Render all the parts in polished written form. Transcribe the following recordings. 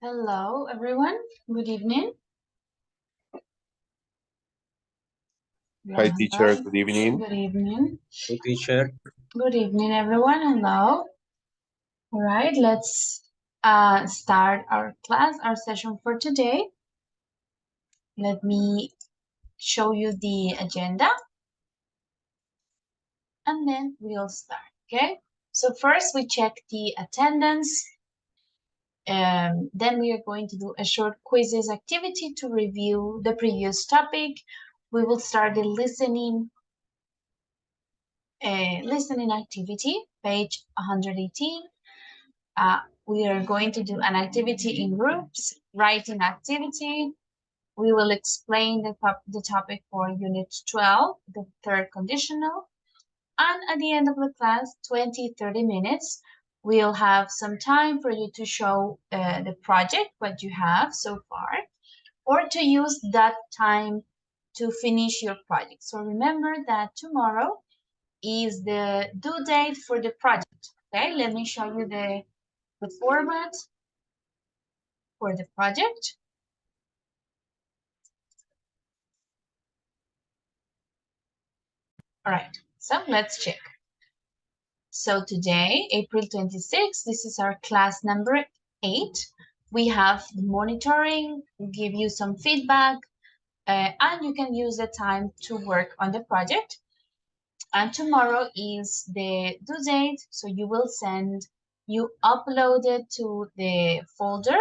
Hello, everyone. Good evening. Hi, teacher. Good evening. Good evening. Hey, teacher. Good evening, everyone. Hello. All right, let's start our class, our session for today. Let me show you the agenda, and then we'll start, okay? So first we check the attendance. Then we are going to do a short quizzes activity to review the previous topic. We will start the listening activity, page 118. We are going to do an activity in groups, writing activity. We will explain the topic for unit 12, the third conditional. And at the end of the class, 20-30 minutes, we'll have some time for you to show the project, what you have so far, or to use that time to finish your project. So remember that tomorrow is the due date for the project. Okay, let me show you the format for the project. All right, so let's check. So today, April 26th, this is our class number 8. We have the monitoring, give you some feedback, and you can use the time to work on the project. And tomorrow is the due date, so you upload it to the folder,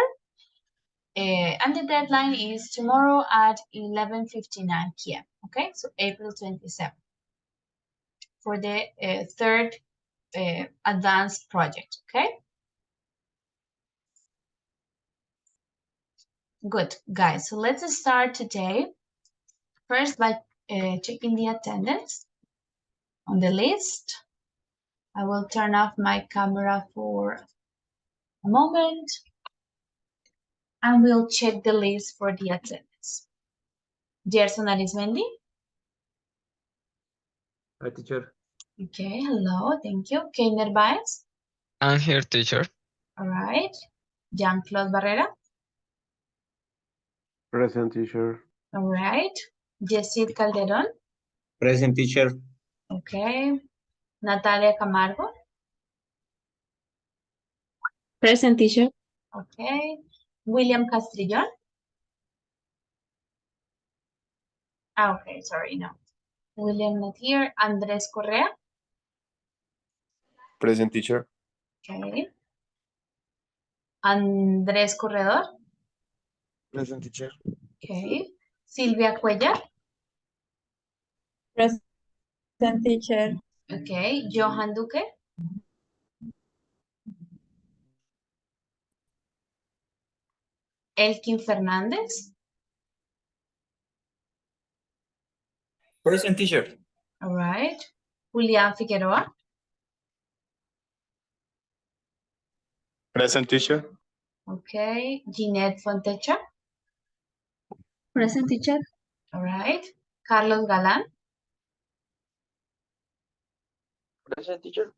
and the deadline is tomorrow at 11:59 p.m. Okay, so April 27th for the third advanced project. Okay, good, guys. So let's start today first by checking the attendance on the list. I will turn off my camera for a moment, and we'll check the list for the attendance. Gerson Arismendi. Hi, teacher. Okay, hello, thank you. Keiner Baez. I'm here, teacher. All right. Jean-Claude Barrera. Present, teacher. All right. Yesid Calderon. Present, teacher. Okay. Natalia Camargo. Present, teacher. Okay. William Castrillon. Okay, sorry, no. William not here. Andres Correa. Present, teacher. Okay. Andrés Corredor. Present, teacher. Okay. Silvia Cuellar. Present, teacher. Okay. Johan Duque. Elkin Fernández. Present, teacher. All right. Julián Figueroa. Present, teacher. Okay. Ginette Fontecha. Present, teacher. All right. Carlos Galán. Present, teacher.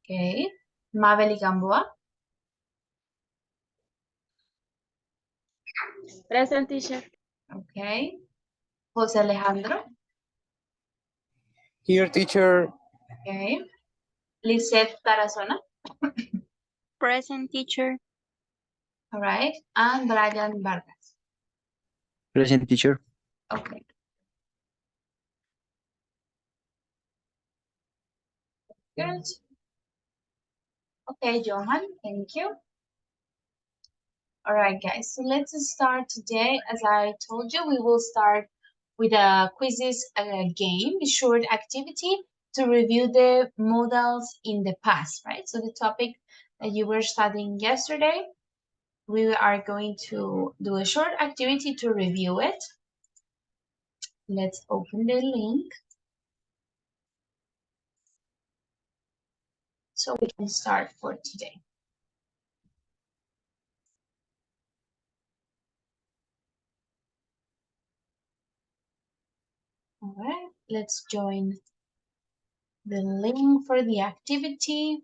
Okay. Mabel Gamboa. Present, teacher. Okay. José Alejandro. Here, teacher. Okay. Lisette Tarazona. Present, teacher. All right. And Brian Vargas. Present, teacher. Okay. Good. Okay, Johan, thank you. All right, guys, so let's start today. As I told you, we will start with a quizzes game, a short activity to review the modals in the past, right? So the topic that you were studying yesterday, we are going to do a short activity to review it. Let's open the link. So we can start for today. All right, let's join the link for the activity.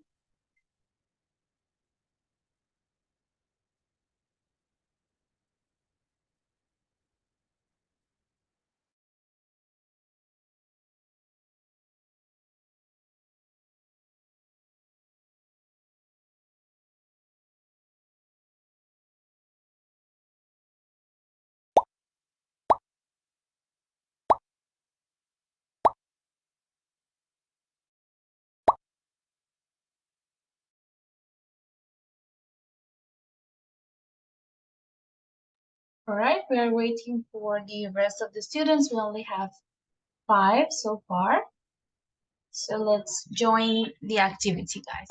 All right, we are waiting for the rest of the students. We only have 5 so far. So let's join the activity, guys.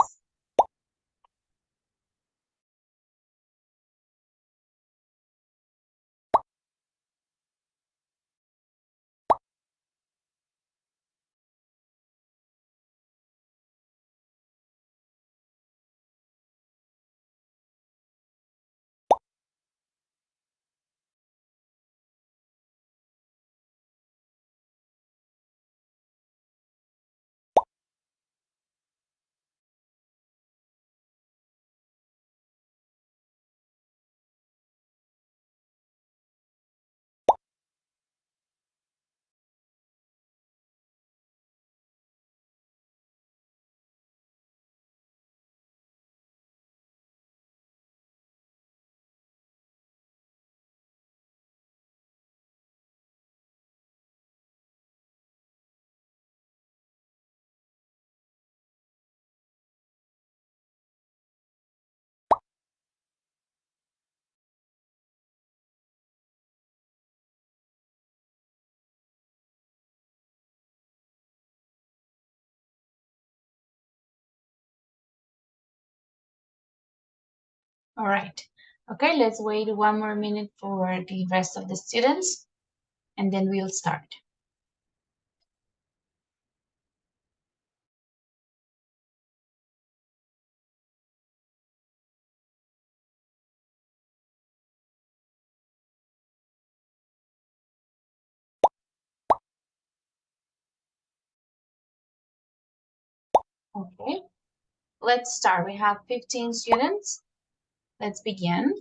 All right. Okay, let's wait 1 more minute for the rest of the students, and then we'll start. Okay, let's start. We have 15 students. Let's begin.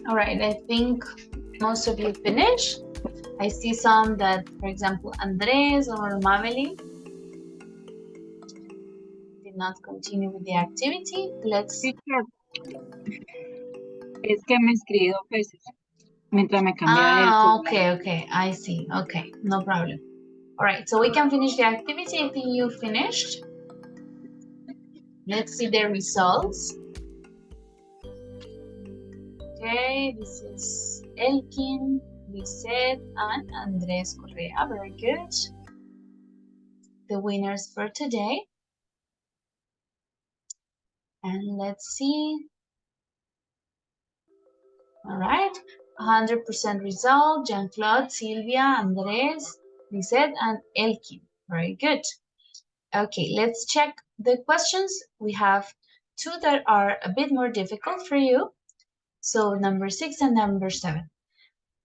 All right, I think most of you finished. I see some that, for example, Andres or Mabeli did not continue with the activity. Let's. Teacher, es que me escribí 2 veces mientras me cambiaba el celular. Okay, I see. Okay, no problem. All right, so we can finish the activity. I think you finished. Let's see the results. Okay, this is Elkin, Lisette, and Andres Correa. Very good. The winners for today. And let's see. All right, 100% result. Jean-Claude, Silvia, Andres, Lisette, and Elkin. Very good. Okay, let's check the questions. We have 2 that are a bit more difficult for you. So number 6 and number 7.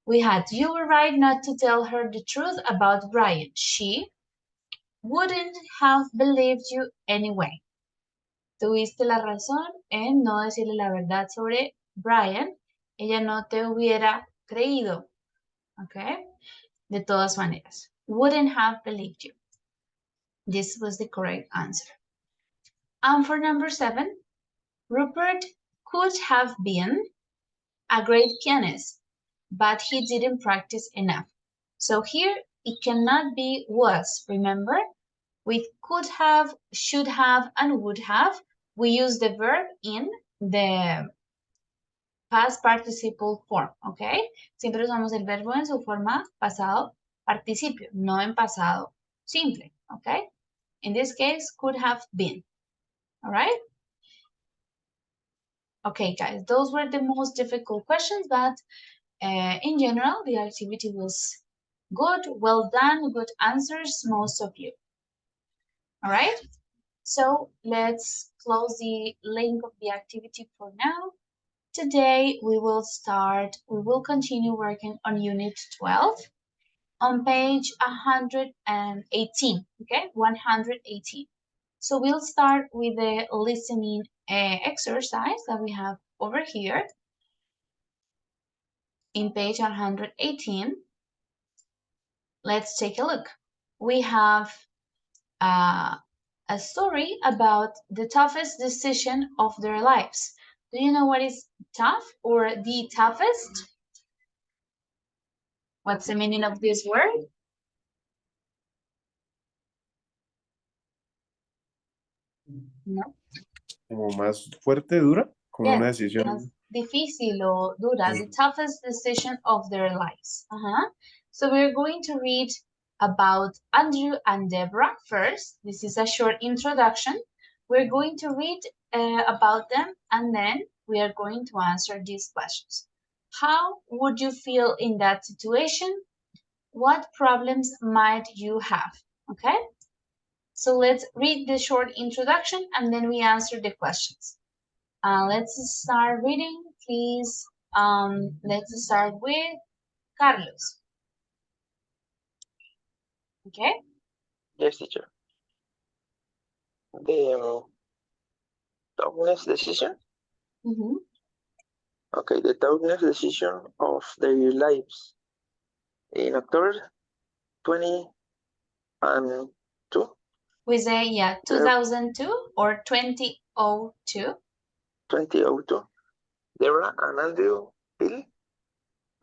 We had, you were right not to tell her the truth about Brian. She wouldn't have believed you anyway. Tuviste la razón en no decirle la verdad sobre Brian. Ella no te hubiera creído. Okay? De todas maneras. Wouldn't have believed you. This was the correct answer. And for number 7, Rupert could have been a great pianist, but he didn't practice enough. So here it cannot be was, remember? With could have, should have, and would have, we use the verb in the past participle form, okay? Siempre usamos el verbo en su forma pasado participio, no en pasado simple, okay? In this case, could have been, all right? Okay, guys, those were the most difficult questions, but in general, the activity was good, well done, good answers, most of you. All right, so let's close the link of the activity for now. Today, we will continue working on Unit 12 on page 118, okay, 118. So we'll start with the listening exercise that we have over here in page 118. Let's take a look. We have a story about the toughest decision of their lives. Do you know what is tough or the toughest? What's the meaning of this word? No. Como más fuerte, dura, como una Yes, decisión. más difícil o dura, the toughest decision of their lives. So we're going to read about Andrew and Deborah first. This is a short introduction. We're going to read about them, and then we are going to answer these questions. How would you feel in that situation? What problems might you have? Okay? So let's read the short introduction, and then we answer the questions. Let's start reading, please. Let's start with Carlos. Okay? Yes, teacher. The toughness decision? Okay, the toughness decision of their lives. In October 2002. We say, yeah, 2002 or 2002. 2002. Deborah and Andrew Hill,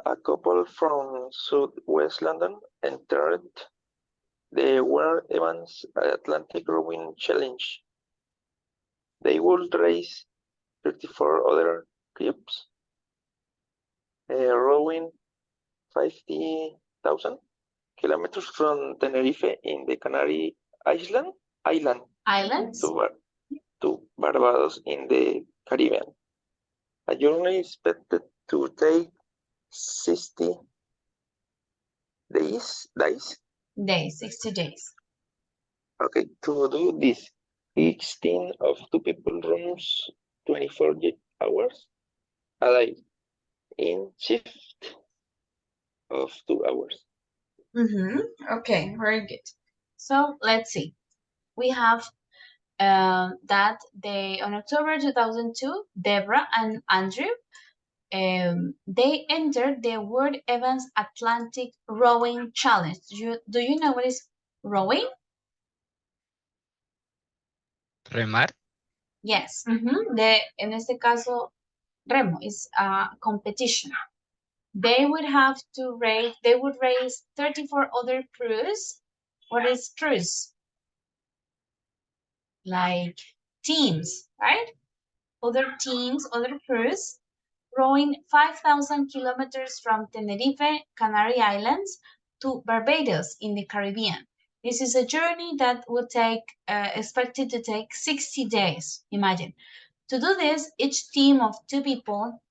a couple from Southwest London, entered the World Evans Atlantic Rowing Challenge. They would race 34 other clubs, rowing 50,000 kilometers from Tenerife in the Canary Islands to Barbados in the Caribbean. A journey expected to take 60 days. 60 days. Okay, to do this, each team of 2 people runs 24 hours a day in shift of 2 hours. Okay, very good. So let's see. We have that they on October 2002, Deborah and Andrew they entered the World Evans Atlantic Rowing Challenge. Do you know what is rowing? Remar. Yes. En este caso, remo is a competition. They would have to raise, they would raise 34 other crews. What is crews? Like teams, right? Other teams, other crews, rowing 5,000 kilometers from Tenerife, Canary Islands, to Barbados in the Caribbean. This is a journey that will take, expected to take 60 days, imagine. To do this, each team of 2 people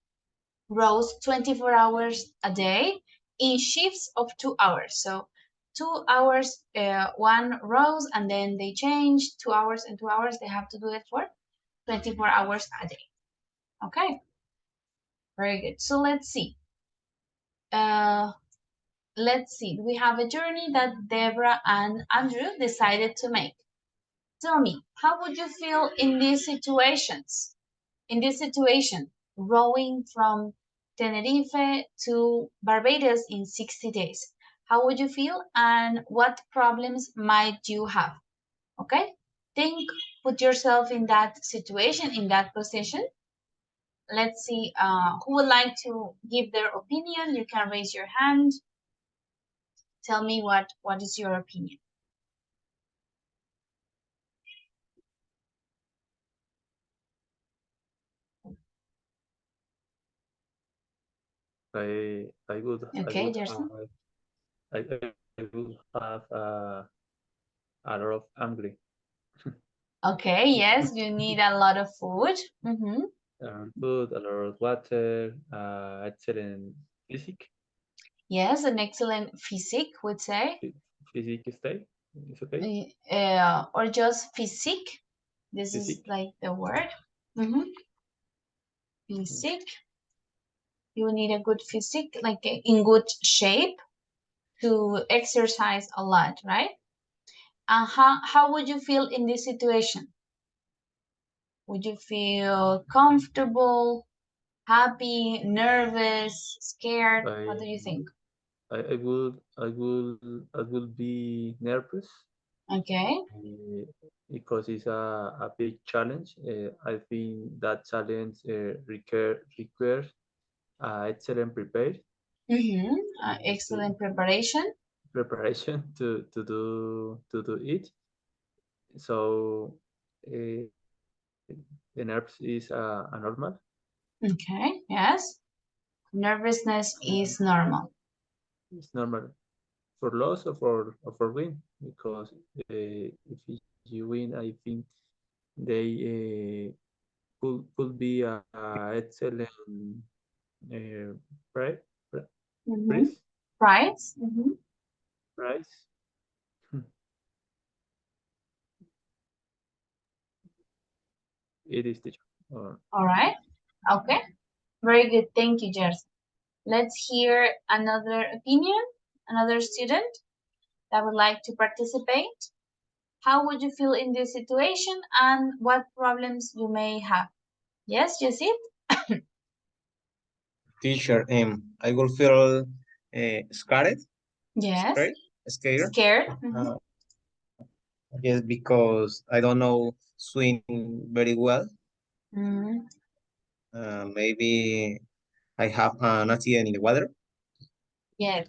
rows 24 hours a day in shifts of 2 hours. So 2 hours, one rows, and then they change 2 hours and 2 hours. They have to do it for 24 hours a day. Okay, very good. So let's see. We have a journey that Deborah and Andrew decided to make. Tell me, how would you feel in these situations? In this situation, rowing from Tenerife to Barbados in 60 days. How would you feel and what problems might you have? Okay, put yourself in that situation, in that position. Let's see who would like to give their opinion. You can raise your hand. Tell me what is your opinion. I would Okay, Gerson. I would have a lot of angry. Okay, yes, you need a lot of food. Food, a lot of water, excellent physique. Yes, an excellent physique, would say. Physique stay, it's okay. Or just physique. This Physique. is like the word. Physique. You need a good physique, like in good shape to exercise a lot, right? And how would you feel in this situation? Would you feel comfortable, happy, nervous, scared? What do you think? I will be nervous. Okay. Because it's a big challenge. I think that challenge requires excellent Excellent preparation. preparation to do it. So the nerves is a normal. Okay, yes. Nervousness is normal. It's normal for loss or for win, because if you win, I think they could be a excellent prize. Prize. Price. Prize. It is teacher. All right. Okay. Very good. Thank you, Jersey. Let's hear another opinion, another student that would like to participate. How would you feel in this situation and what problems you may have? Yes, Jessie? Teacher, I will feel scared. Yes. Scared. Scared. Yes, because I don't know swim very well. Maybe I have an accident in the water. Yes.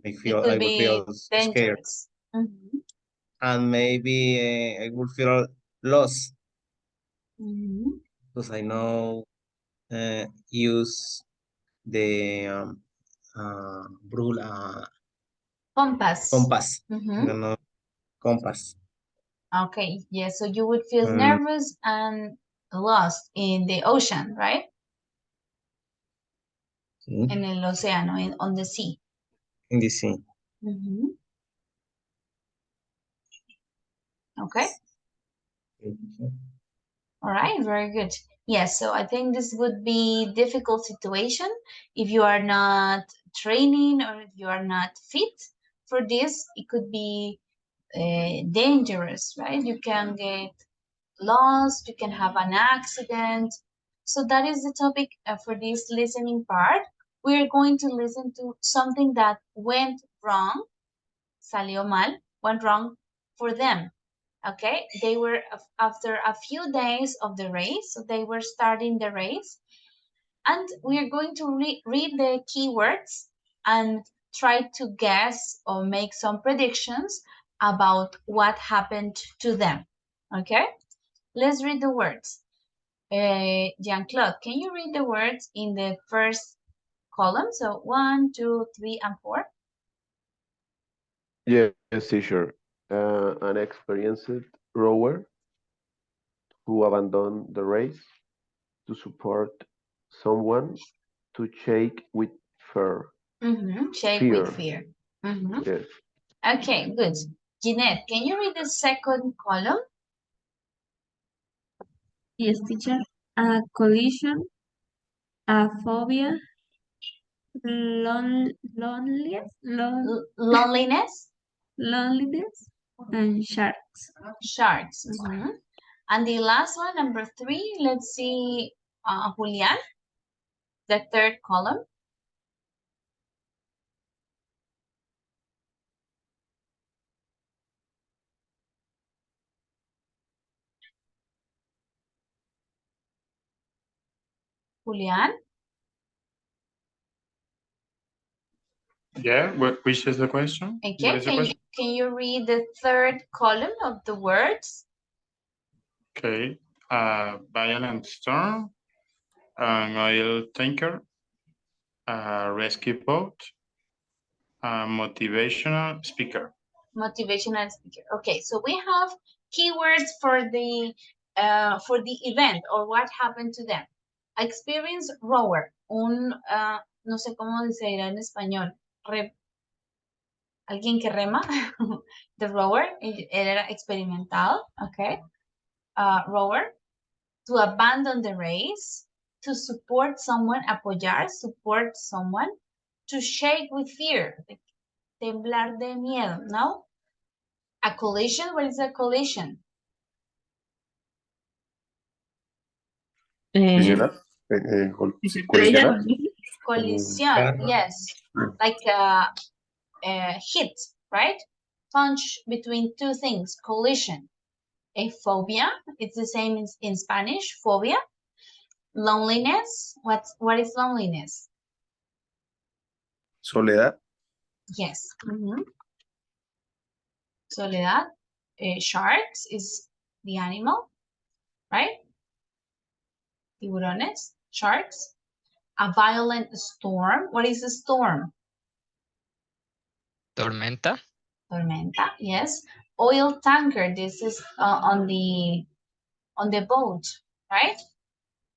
I will feel scared. And maybe I will feel lost because I know use the rule Compass. compass. I don't know compass. Okay, yes, so you would feel nervous and lost in the ocean, right? En el océano, on the sea. In the sea. Okay. All right, very good. Yes, so I think this would be difficult situation if you are not training or if you are not fit for this. It could be dangerous, right? You can get lost, you can have an accident. So that is the topic for this listening part. We are going to listen to something that went wrong, salió mal, went wrong for them. Okay, they were after a few days of the race, so they were starting the race, and we are going to read the keywords and try to guess or make some predictions about what happened to them. Okay, let's read the words. Jean-Claude, can you read the words in the first column? So 1, 2, 3, and 4. Yes, teacher. An experienced rower who abandoned the race to support someone to shake with fear. Shake Fear. with fear. Yes. Okay, good. Jeanette, can you read the second column? Yes, teacher. A collision, a phobia, loneliness, Loneliness, loneliness, and sharks. sharks. And the last one, number 3, let's see, Julian, the third column. Julian, Yeah, which is the question? What okay, is the question? can you read the third column of the words? Okay. Violent storm, an oil tanker, a rescue boat, a motivational speaker. Motivational speaker. Okay, so we have keywords for the event or what happened to them. Experienced rower, no sé cómo se dirá en español, alguien que rema, the rower, él era experimental, okay, rower, to abandon the race, to support someone, apoyar, support someone, to shake with fear, like, temblar de miedo, no? A collision, what is a collision? Collisionar. Colisionar. Collision, yes, like a hit, right? Punch between two things, collision. A phobia, it's the same in Spanish, phobia. Loneliness, what is loneliness? Soledad. Yes. Soledad. Sharks is the animal, right? Tiburones, sharks. A violent storm. What is a storm? Tormenta. Tormenta, yes. Oil tanker, this is on the boat, right?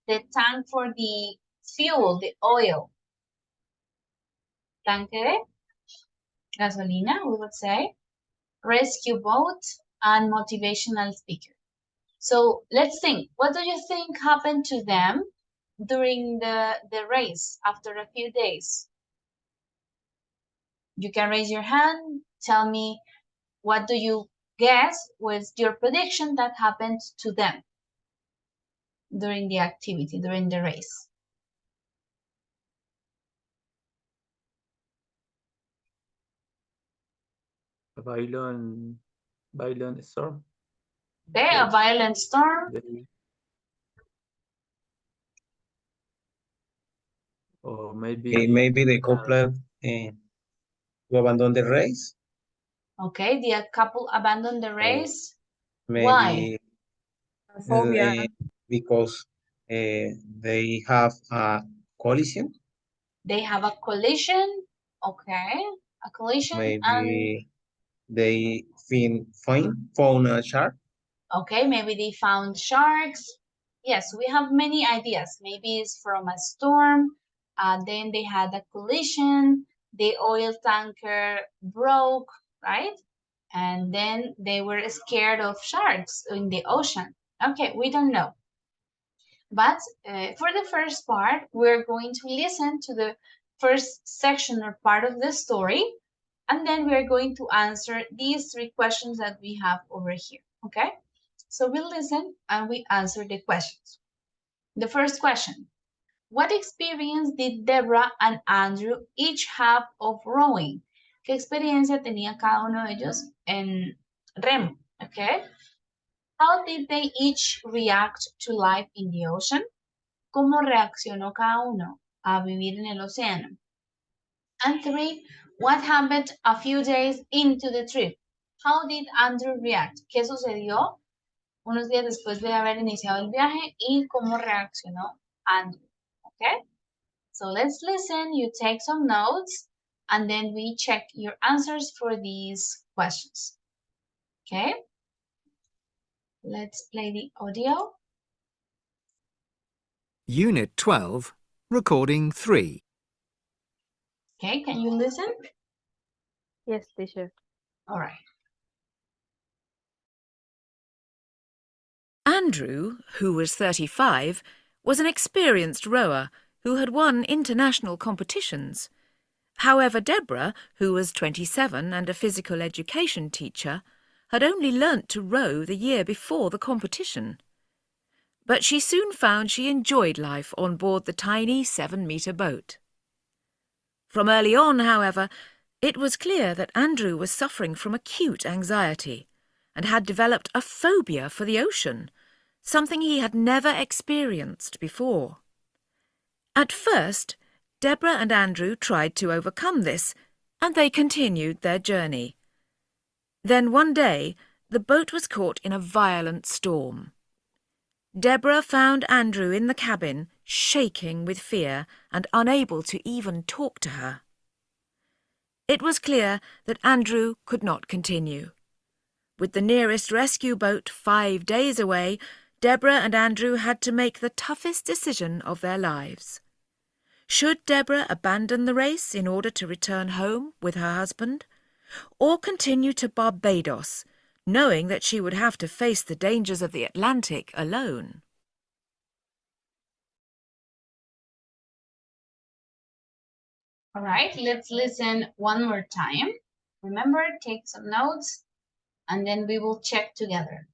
The tank for the fuel, the oil. Tanque de gasolina, we would say. Rescue boat and motivational speaker. So let's think, what do you think happened to them during the race after a few days? You can raise your hand, tell me what do you guess was your prediction that happened to them during the activity, during the race. A violent storm. Okay, a violent storm. Or maybe maybe the couple to abandon the race. Okay, the couple abandoned the race. Maybe Why? because they have a collision. They have a collision. Okay, a collision. Maybe they found a shark. Okay, maybe they found sharks. Yes, we have many ideas. Maybe it's from a storm. Then they had a collision. The oil tanker broke, right? And then they were scared of sharks in the ocean. Okay, we don't know. But for the first part, we're going to listen to the first section or part of the story, and then we're going to answer these 3 questions that we have over here, okay? So we listen and we answer the questions. The first question. What experience did Deborah and Andrew each have of rowing? ¿Qué experiencia tenía cada uno de ellos en remo? Okay. How did they each react to life in the ocean? ¿Cómo reaccionó cada uno a vivir en el océano? And 3, what happened a few days into the trip? How did Andrew react? ¿Qué sucedió unos días después de haber iniciado el viaje y cómo reaccionó Andrew? Okay? So let's listen, you take some notes, and then we check your answers for these questions. Okay? Let's play the audio. Unit 12, Recording 3. Okay, can you listen? Yes, teacher. All right. Andrew, who was 35, was an experienced rower who had won international competitions. However, Deborah, who was 27 and a physical education teacher, had only learnt to row the year before the competition. But she soon found she enjoyed life on board the tiny 7-metre boat. From early on, however, it was clear that Andrew was suffering from acute anxiety and had developed a phobia for the ocean, something he had never experienced before. At first, Deborah and Andrew tried to overcome this, and they continued their journey. Then one day, the boat was caught in a violent storm. Deborah found Andrew in the cabin, shaking with fear and unable to even talk to her. It was clear that Andrew could not continue. With the nearest rescue boat 5 days away, Deborah and Andrew had to make the toughest decision of their lives. Should Deborah abandon the race in order to return home with her husband, or continue to Barbados, knowing that she would have to face the dangers of the Atlantic alone? All right, let's listen one more time. Remember, take some notes, and then we will check together.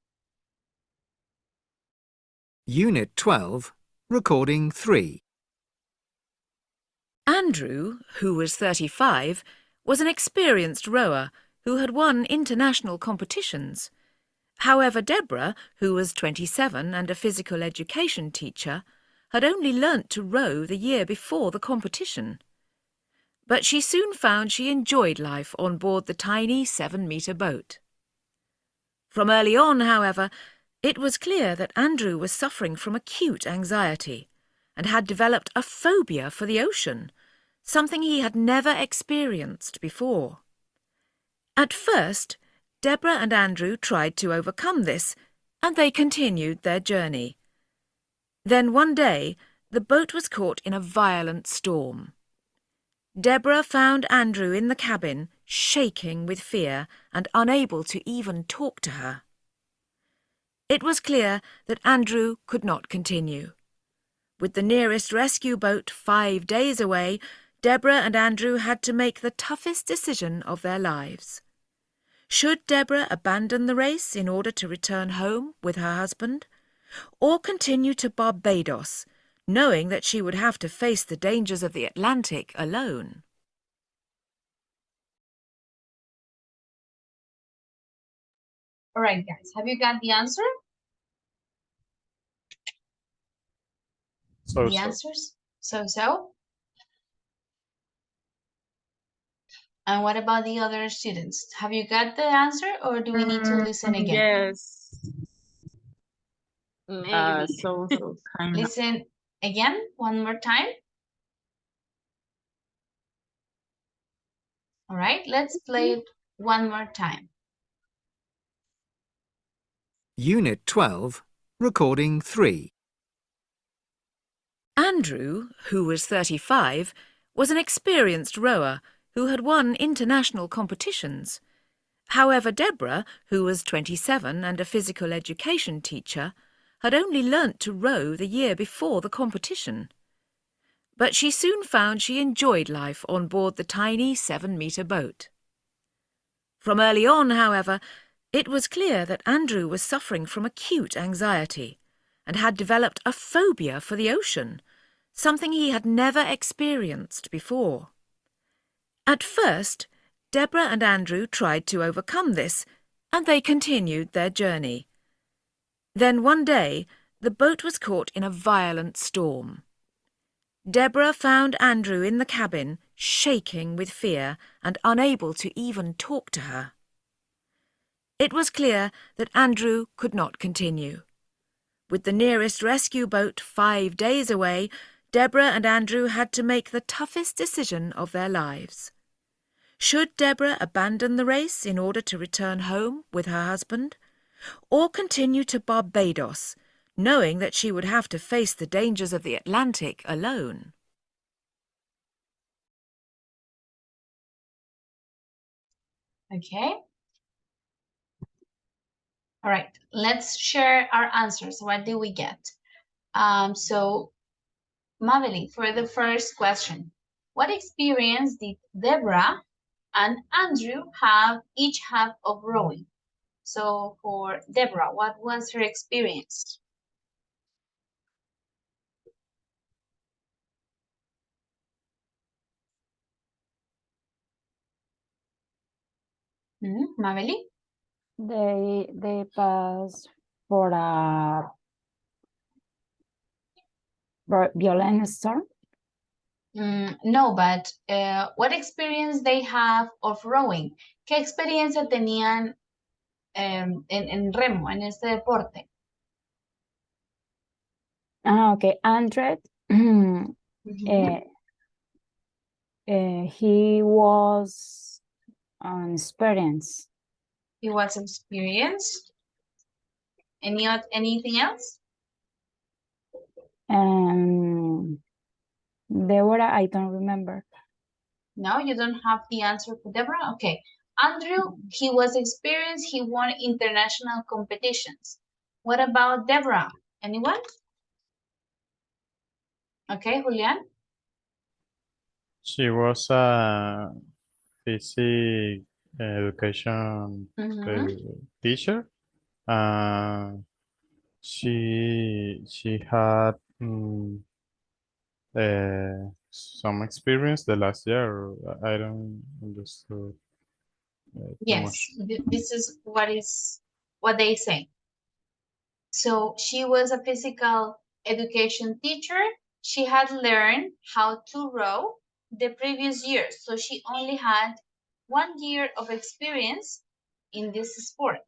Unit 12, Recording 3. Andrew, who was 35, was an experienced rower who had won international competitions. However, Deborah, who was 27 and a physical education teacher, had only learnt to row the year before the competition. But she soon found she enjoyed life on board the tiny 7-metre boat. From early on, however, it was clear that Andrew was suffering from acute anxiety and had developed a phobia for the ocean, something he had never experienced before. At first, Deborah and Andrew tried to overcome this, and they continued their journey. Then one day, the boat was caught in a violent storm. Deborah found Andrew in the cabin, shaking with fear and unable to even talk to her. It was clear that Andrew could not continue. With the nearest rescue boat 5 days away, Deborah and Andrew had to make the toughest decision of their lives. Should Deborah abandon the race in order to return home with her husband, or continue to Barbados, knowing that she would have to face the dangers of the Atlantic alone? All right, guys, have you got the answer? The answers? So? And what about the other students? Have you got the answer, or do we need to listen again? Yes. Maybe. So kind of. Listen again, one more time. All right, let's play it one more time. Unit 12, Recording 3. Andrew, who was 35, was an experienced rower who had won international competitions. However, Deborah, who was 27 and a physical education teacher, had only learnt to row the year before the competition. But she soon found she enjoyed life on board the tiny 7-metre boat. From early on, however, it was clear that Andrew was suffering from acute anxiety and had developed a phobia for the ocean, something he had never experienced before. At first, Deborah and Andrew tried to overcome this, and they continued their journey. Then one day, the boat was caught in a violent storm. Deborah found Andrew in the cabin, shaking with fear and unable to even talk to her. It was clear that Andrew could not continue. With the nearest rescue boat 5 days away, Deborah and Andrew had to make the toughest decision of their lives. Should Deborah abandon the race in order to return home with her husband, or continue to Barbados, knowing that she would have to face the dangers of the Atlantic alone? Okay. All right, let's share our answers. What did we get? So, Maveli, for the first question, what experience did Deborah and Andrew each have of rowing? So, for Deborah, what was her experience? Maveli? They pass for a violent storm. No, but what experience they have of rowing? ¿Qué experiencia tenían en remo, en este deporte? Okay, Andrew, he was experienced. He was experienced. Anything else? Deborah, I don't remember. No, you don't have the answer for Deborah? Okay. Andrew, he was experienced. He won international competitions. What about Deborah? Anyone? Okay, Julian? She was a physics education teacher. She had some experience the last year. I don't understand too Yes, much. this is what they say. So she was a physical education teacher. She had learned how to row the previous year. So she only had 1 year of experience in this sport.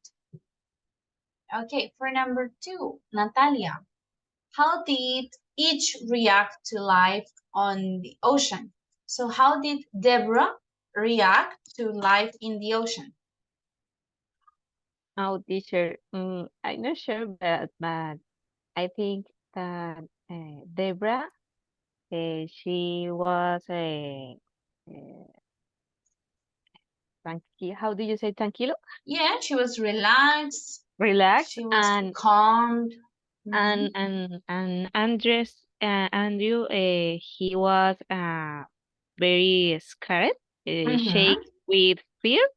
Okay, for number 2, Natalia, how did each react to life on the ocean? So how did Deborah react to life in the ocean? Oh, teacher, I'm not sure, but I think that Debra, she was how do you say tranquilo? Yeah, she was relaxed. Relaxed She was calmed. and Andrew, he was very scared, shake with fear.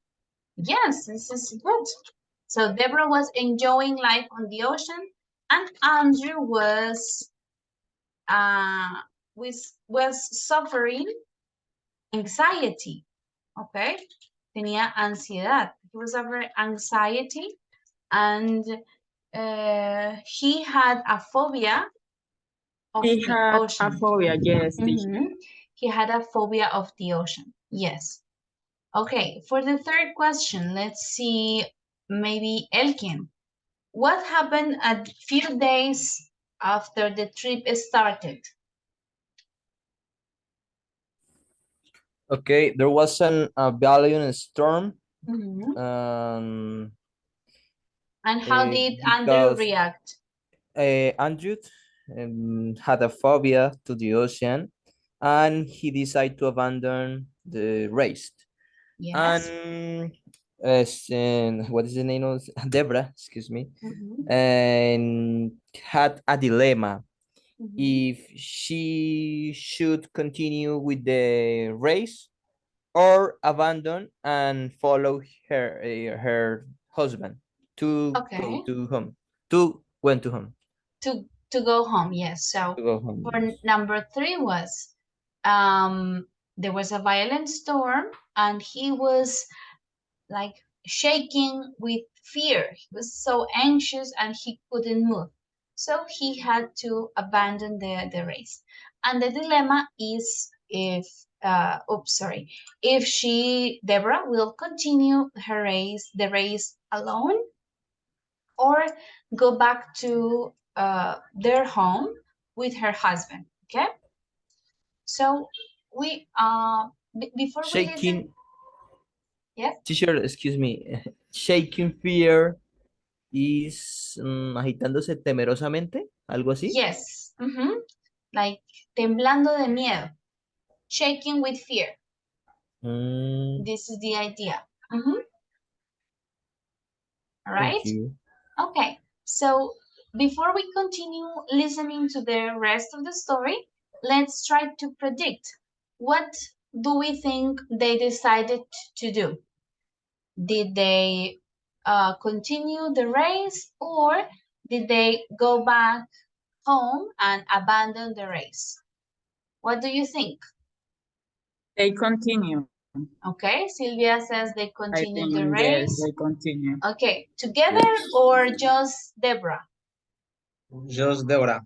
Yes, this is good. So Deborah was enjoying life on the ocean, and Andrew was suffering anxiety. Okay, tenía ansiedad. He was suffering anxiety, and he had a phobia of the ocean. A phobia, yes. He had a phobia of the ocean. Yes. Okay, for the third question, let's see, maybe Elkin. What happened a few days after the trip started? Okay, there was a violent storm. And how did Andrew react? Andrew had a phobia to the ocean, and he decided to abandon the race. Yes. And what is the name of Deborah? Excuse me. And had a dilemma if she should continue with the race or abandon and follow her husband to go to home, to went to home. To go home, yes. So To go home. for number 3 was there was a violent storm and he was like shaking with fear. He was so anxious and he couldn't move. So he had to abandon the race. And the dilemma is if if Deborah will continue the race alone, or go back to their home with her husband. Okay. So we before we listen. Shaking. Yeah. Teacher, excuse me. Shaking fear is agitándose temerosamente, algo así. Yes. Like temblando de miedo, shaking with fear. This is the idea. All right. Thank you. Okay. So before we continue listening to the rest of the story, let's try to predict what do we think they decided to do. Did they continue the race, or did they go back home and abandon the race? What do you think? They continue. Okay, Sylvia says they continue the Yes, race. they continue. Okay, together or just Deborah? Just Deborah.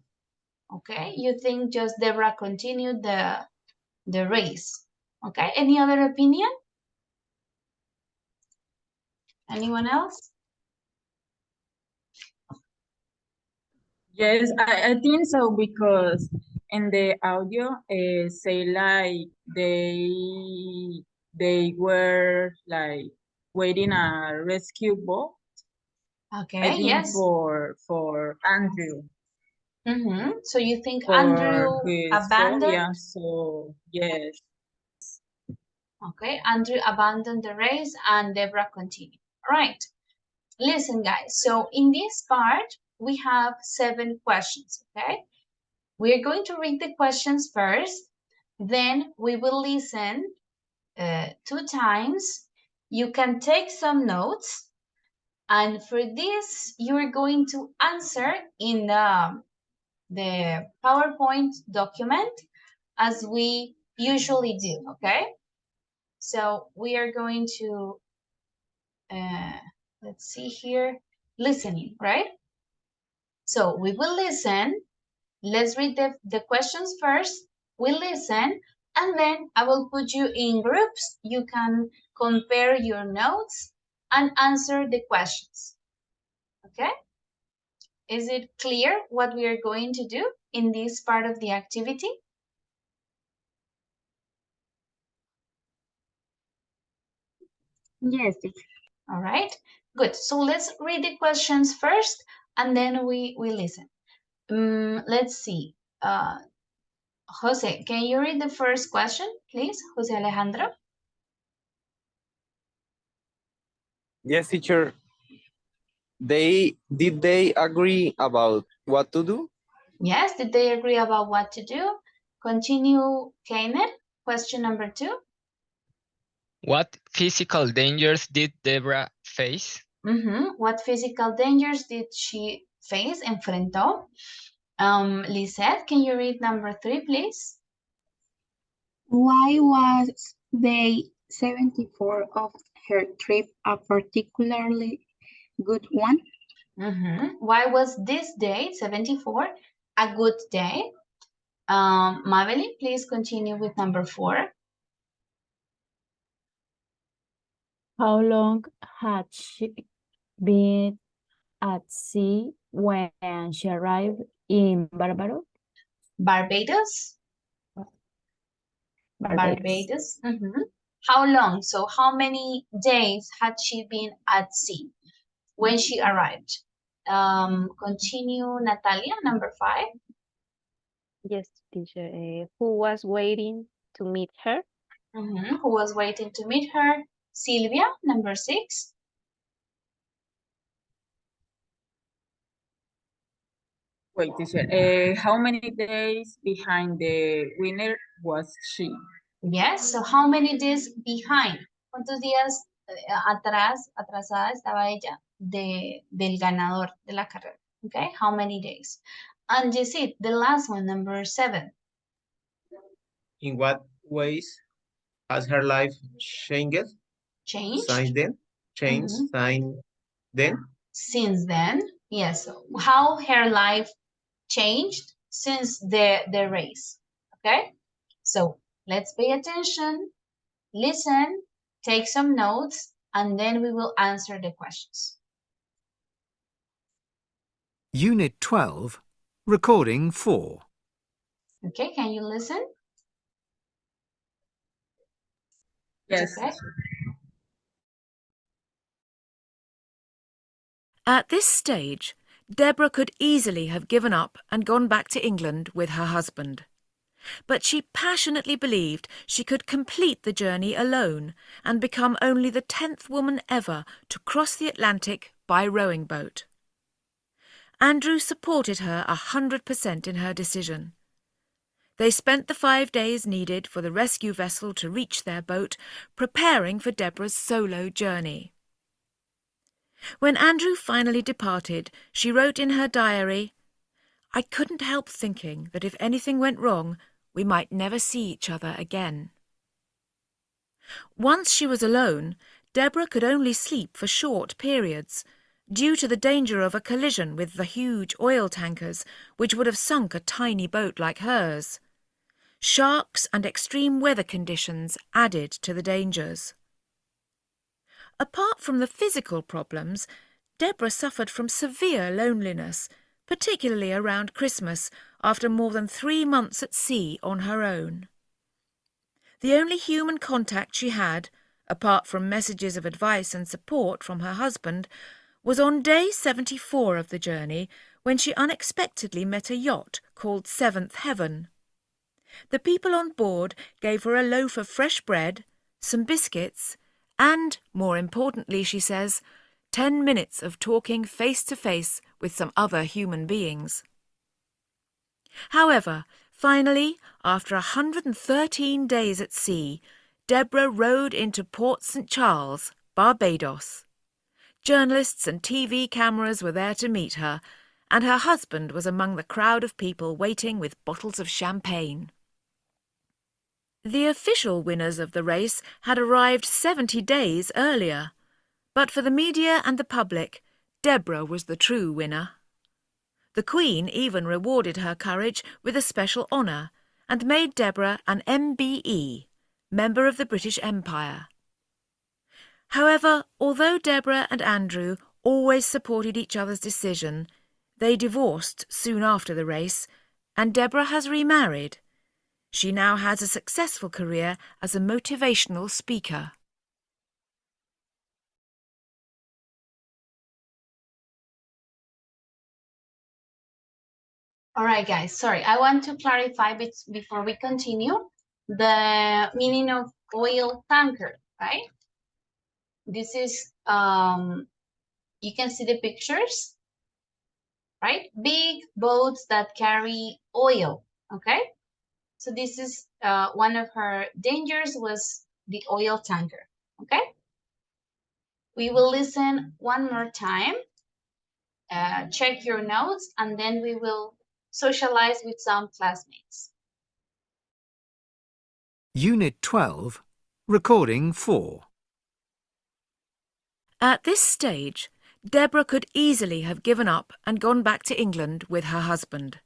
Okay, you think just Deborah continued the race. Okay, any other opinion? Anyone else? Yes, I think so, because in the audio say like they were like waiting a rescue boat. Okay, I think yes. for Andrew. So you think For Andrew his abandoned? phobia, so yes. Okay, Andrew abandoned the race and Deborah continued. All right, listen guys. So in this part, we have 7 questions, okay? We're going to read the questions first, then we will listen 2 times. You can take some notes, and for this, you're going to answer in the PowerPoint document as we usually do, okay? So we are going to, let's see here, listening, right? So we will listen. Let's read the questions first. We listen, and then I will put you in groups. You can compare your notes and answer the questions. Okay? Is it clear what we are going to do in this part of the activity? Yes. All right, good. So let's read the questions first, and then we listen. Let's see. Jose, can you read the first question, please? Jose Alejandro. Yes, teacher. Did they agree about what to do? Yes, did they agree about what to do? Continue, Keiner. Question number 2. What physical dangers did Deborah face? What physical dangers did she face? Enfrentó. Lisette, can you read number 3, please? Why was day 74 of her trip a particularly good one? Why was this day, 74, a good day? Mabel, please continue with number 4. How long had she been at sea when she arrived in Barbados? Barbados? Barbados. How long? So how many days had she been at sea when she arrived? Continue, Natalia, number 5. Yes, teacher. Who was waiting to meet her? Who was waiting to meet her? Sylvia, number 6. Wait, teacher. How many days behind the winner was she? Yes, so how many days behind? ¿Cuántos días atrasada estaba ella del ganador de la carrera? Okay, how many days? And you see, the last one, number 7. In what ways has her life changed? Changed? Since then? Changed since then? Since then, yes. How her life changed since the race. Okay, so let's pay attention, listen, take some notes, and then we will answer the questions. Unit 12, Recording 4. Okay, can you listen? Yes. Okay. At this stage, Deborah could easily have given up and gone back to England with her husband. But she passionately believed she could complete the journey alone and become only the 10th woman ever to cross the Atlantic by rowing boat. Andrew supported her 100% in her decision. They spent the 5 days needed for the rescue vessel to reach their boat, preparing for Deborah's solo journey. When Andrew finally departed, she wrote in her diary, "I couldn't help thinking that if anything went wrong, we might never see each other again." Once she was alone, Deborah could only sleep for short periods, due to the danger of a collision with the huge oil tankers, which would have sunk a tiny boat like hers. Sharks and extreme weather conditions added to the dangers. Apart from the physical problems, Deborah suffered from severe loneliness, particularly around Christmas, after more than 3 months at sea on her own. The only human contact she had, apart from messages of advice and support from her husband, was on day 74 of the journey, when she unexpectedly met a yacht called Seventh Heaven. The people on board gave her a loaf of fresh bread, some biscuits, and, more importantly, she says, 10 minutes of talking face to face with some other human beings. However, finally, after 113 days at sea, Deborah rowed into Port St. Charles, Barbados. Journalists and TV cameras were there to meet her, and her husband was among the crowd of people waiting with bottles of champagne. The official winners of the race had arrived 70 days earlier, but for the media and the public, Deborah was the true winner. The Queen even rewarded her courage with a special honour and made Deborah an MBE, Member of the British Empire. However, although Deborah and Andrew always supported each other's decision, they divorced soon after the race, and Deborah has remarried. She now has a successful career as a motivational speaker. All right, guys, sorry. I want to clarify before we continue the meaning of oil tanker, right? This is, you can see the pictures, right? Big boats that carry oil, okay? So this is one of her dangers was the oil tanker, okay? We will listen one more time, check your notes, and then we will socialize with some classmates. Unit 12, Recording 4. At this stage, Deborah could easily have given up and gone back to England with her husband.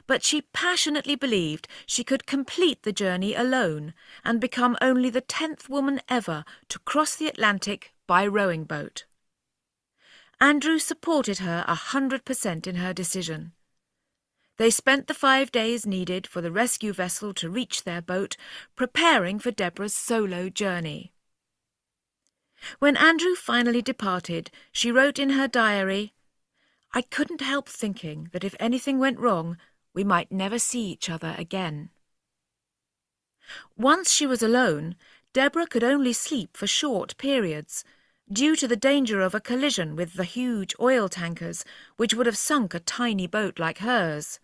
But she passionately believed she could complete the journey alone and become only the 10th woman ever to cross the Atlantic by rowing boat. Andrew supported her 100% in her decision. They spent the 5 days needed for the rescue vessel to reach their boat, preparing for Deborah's solo journey. When Andrew finally departed, she wrote in her diary, "I couldn't help thinking that if anything went wrong, we might never see each other again." Once she was alone, Deborah could only sleep for short periods, due to the danger of a collision with the huge oil tankers, which would have sunk a tiny boat like hers.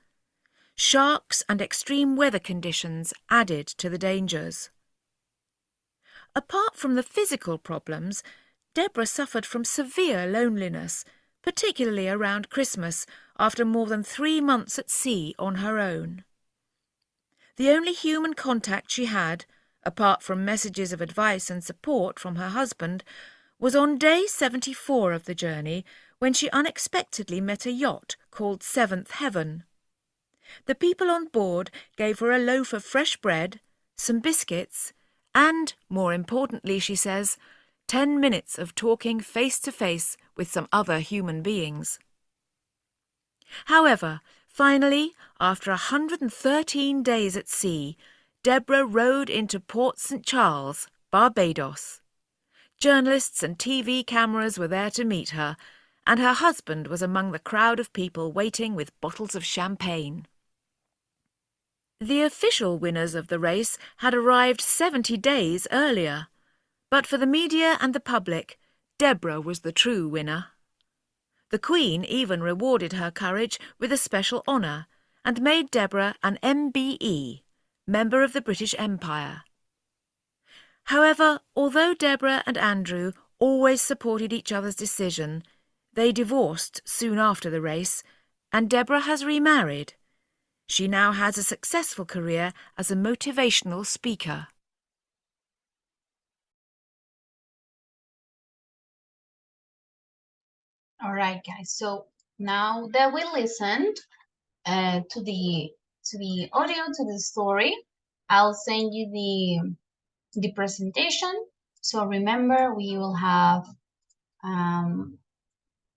Sharks and extreme weather conditions added to the dangers. Apart from the physical problems, Deborah suffered from severe loneliness, particularly around Christmas, after more than 3 months at sea on her own. The only human contact she had, apart from messages of advice and support from her husband, was on day 74 of the journey, when she unexpectedly met a yacht called Seventh Heaven. The people on board gave her a loaf of fresh bread, some biscuits, and, more importantly, she says, 10 minutes of talking face to face with some other human beings. However, finally, after 113 days at sea, Deborah rowed into Port St. Charles, Barbados. Journalists and TV cameras were there to meet her, and her husband was among the crowd of people waiting with bottles of champagne. The official winners of the race had arrived 70 days earlier, but for the media and the public, Deborah was the true winner. The Queen even rewarded her courage with a special honour and made Deborah an MBE, Member of the British Empire. However, although Deborah and Andrew always supported each other's decision, they divorced soon after the race, and Deborah has remarried. She now has a successful career as a motivational speaker. All right, guys. So now that we listened to the audio, to the story, I'll send you the presentation. So remember, we will have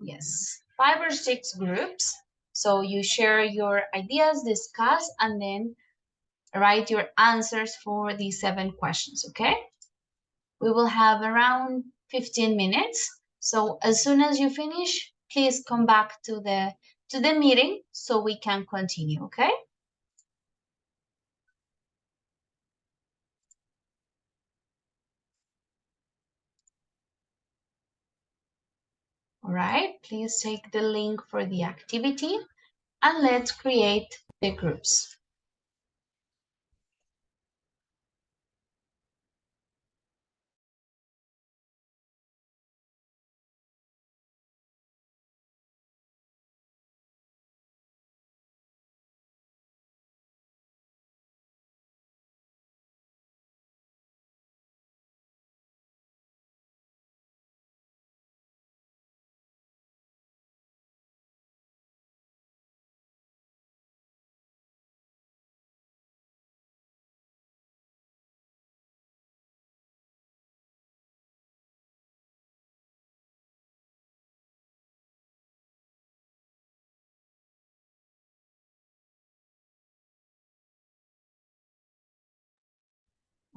yes, 5 or 6 groups. So you share your ideas, discuss, and then write your answers for the 7 questions. Okay? We will have around 15 minutes. So as soon as you finish, please come back to the meeting so we can continue, okay? All right, please take the link for the activity and let's create the groups.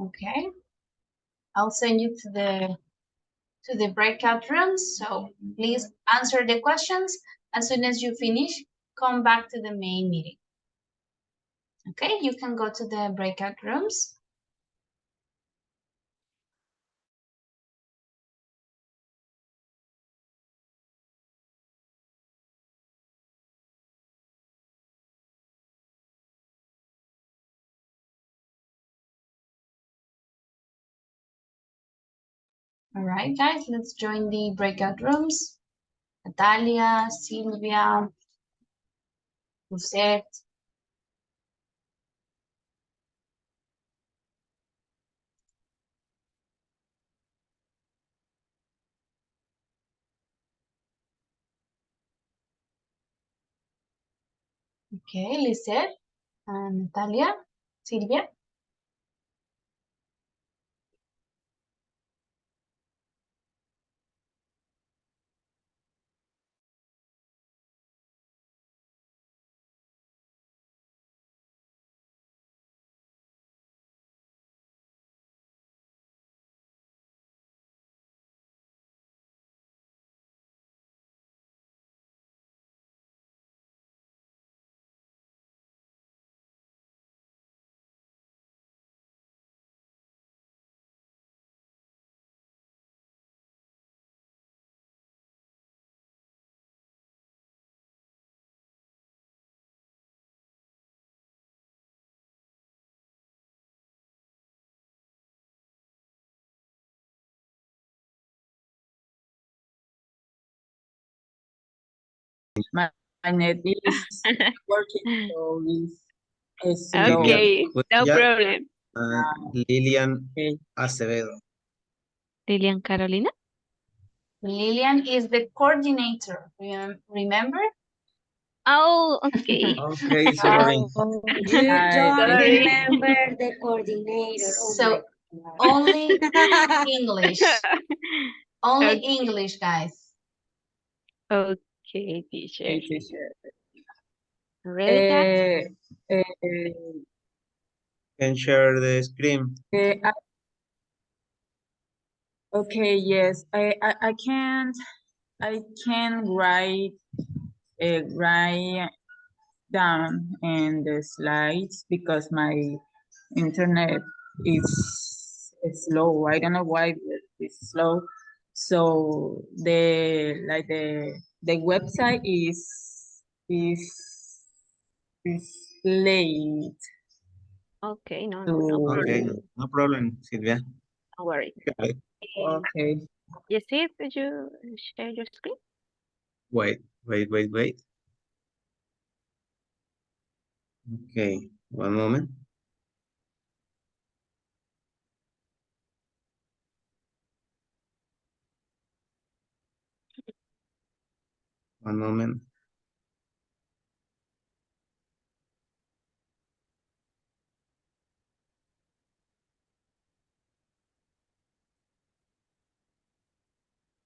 Okay, I'll send you to the breakout rooms. So please answer the questions. As soon as you finish, come back to the main meeting. Okay, you can go to the breakout rooms. All right, guys, let's join the breakout rooms. Natalia, Silvia, Lucette. Okay, Lisette, Natalia, Silvia. my net is working, so it's slow. Okay, no problem. Lilian Okay. Acevedo. Lilian Carolina? Lilian is the coordinator. Remember? Oh, okay. Okay, sorry. You don't remember the coordinator. So only English. Only Okay. English, guys. Okay, teacher. Okay, teacher. Ready, guys? Can share the screen. Okay, yes. I can't write down in the slides because my internet is slow. I don't know why it's slow. So the website is late. Okay, no Okay, problem. no problem, Silvia. Don't worry. Okay. You see it? Did you share your screen? Wait. Okay, one moment. One moment.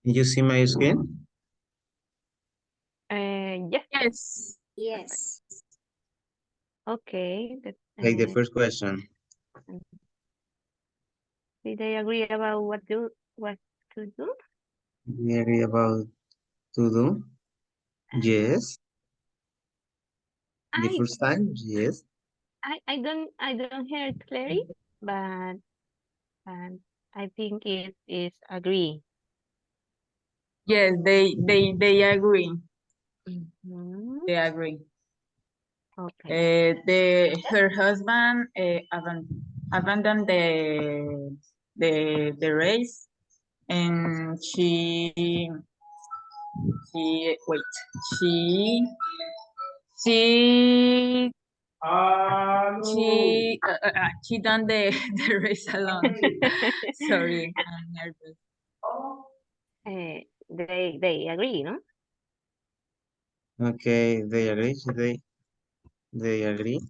Did you see my screen? Yes. Yes. Yes. Okay. Take the first question. Did they agree about what to do? We agree about to do? Yes. The first time? Yes. I don't hear it clearly, but I think it is agree. Yes, they agree. Mm-hmm. They agree. Okay. Her husband abandoned the race, and she wait she she done the the race alone. Sorry, I'm nervous. They agree, no? Okay, they agree. They agree.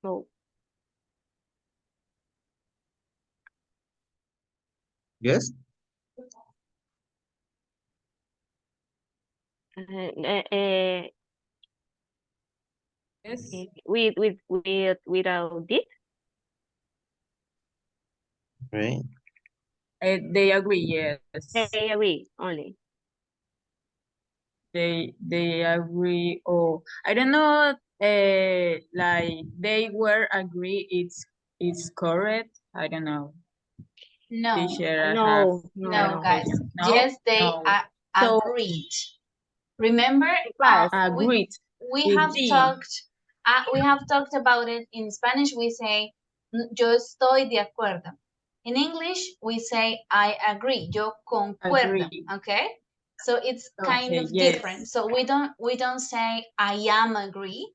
No. Yes. Yes. Without it. Right. They agree. Yes. They agree only. They agree. Oh, I don't know. Like they were agree. It's correct. I don't know. No. Teacher, I have No, guys. no? Yes, they No. So, agreed. Remember, agreed. we with have the. talked about it. In Spanish, we say yo estoy de acuerdo. In English, we say I agree. Yo concuerdo. Agree. Okay, so it's kind of different. So we don't say I am agree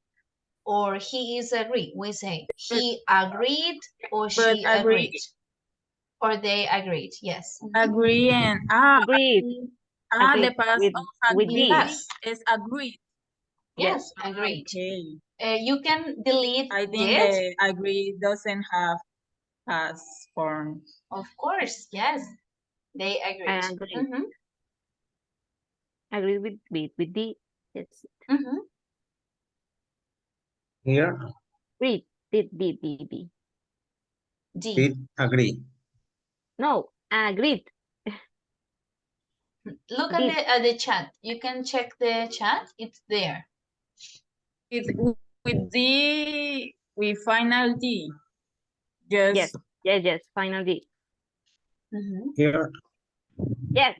or he is agree. We say he agreed or she agreed. Or they agreed, yes. Agree and agreed. the past with agree this. is agreed. Yes, agreed. Okay. You can delete I think did. Agree doesn't have past form. Of course, yes. They agreed. I agree. Agree with the. Yes. Here. Read. Did. Did agree. No, agreed. Look at the chat. You can check the chat. It's there. With D, we final D. Just Yes. Final D. Here. Yes.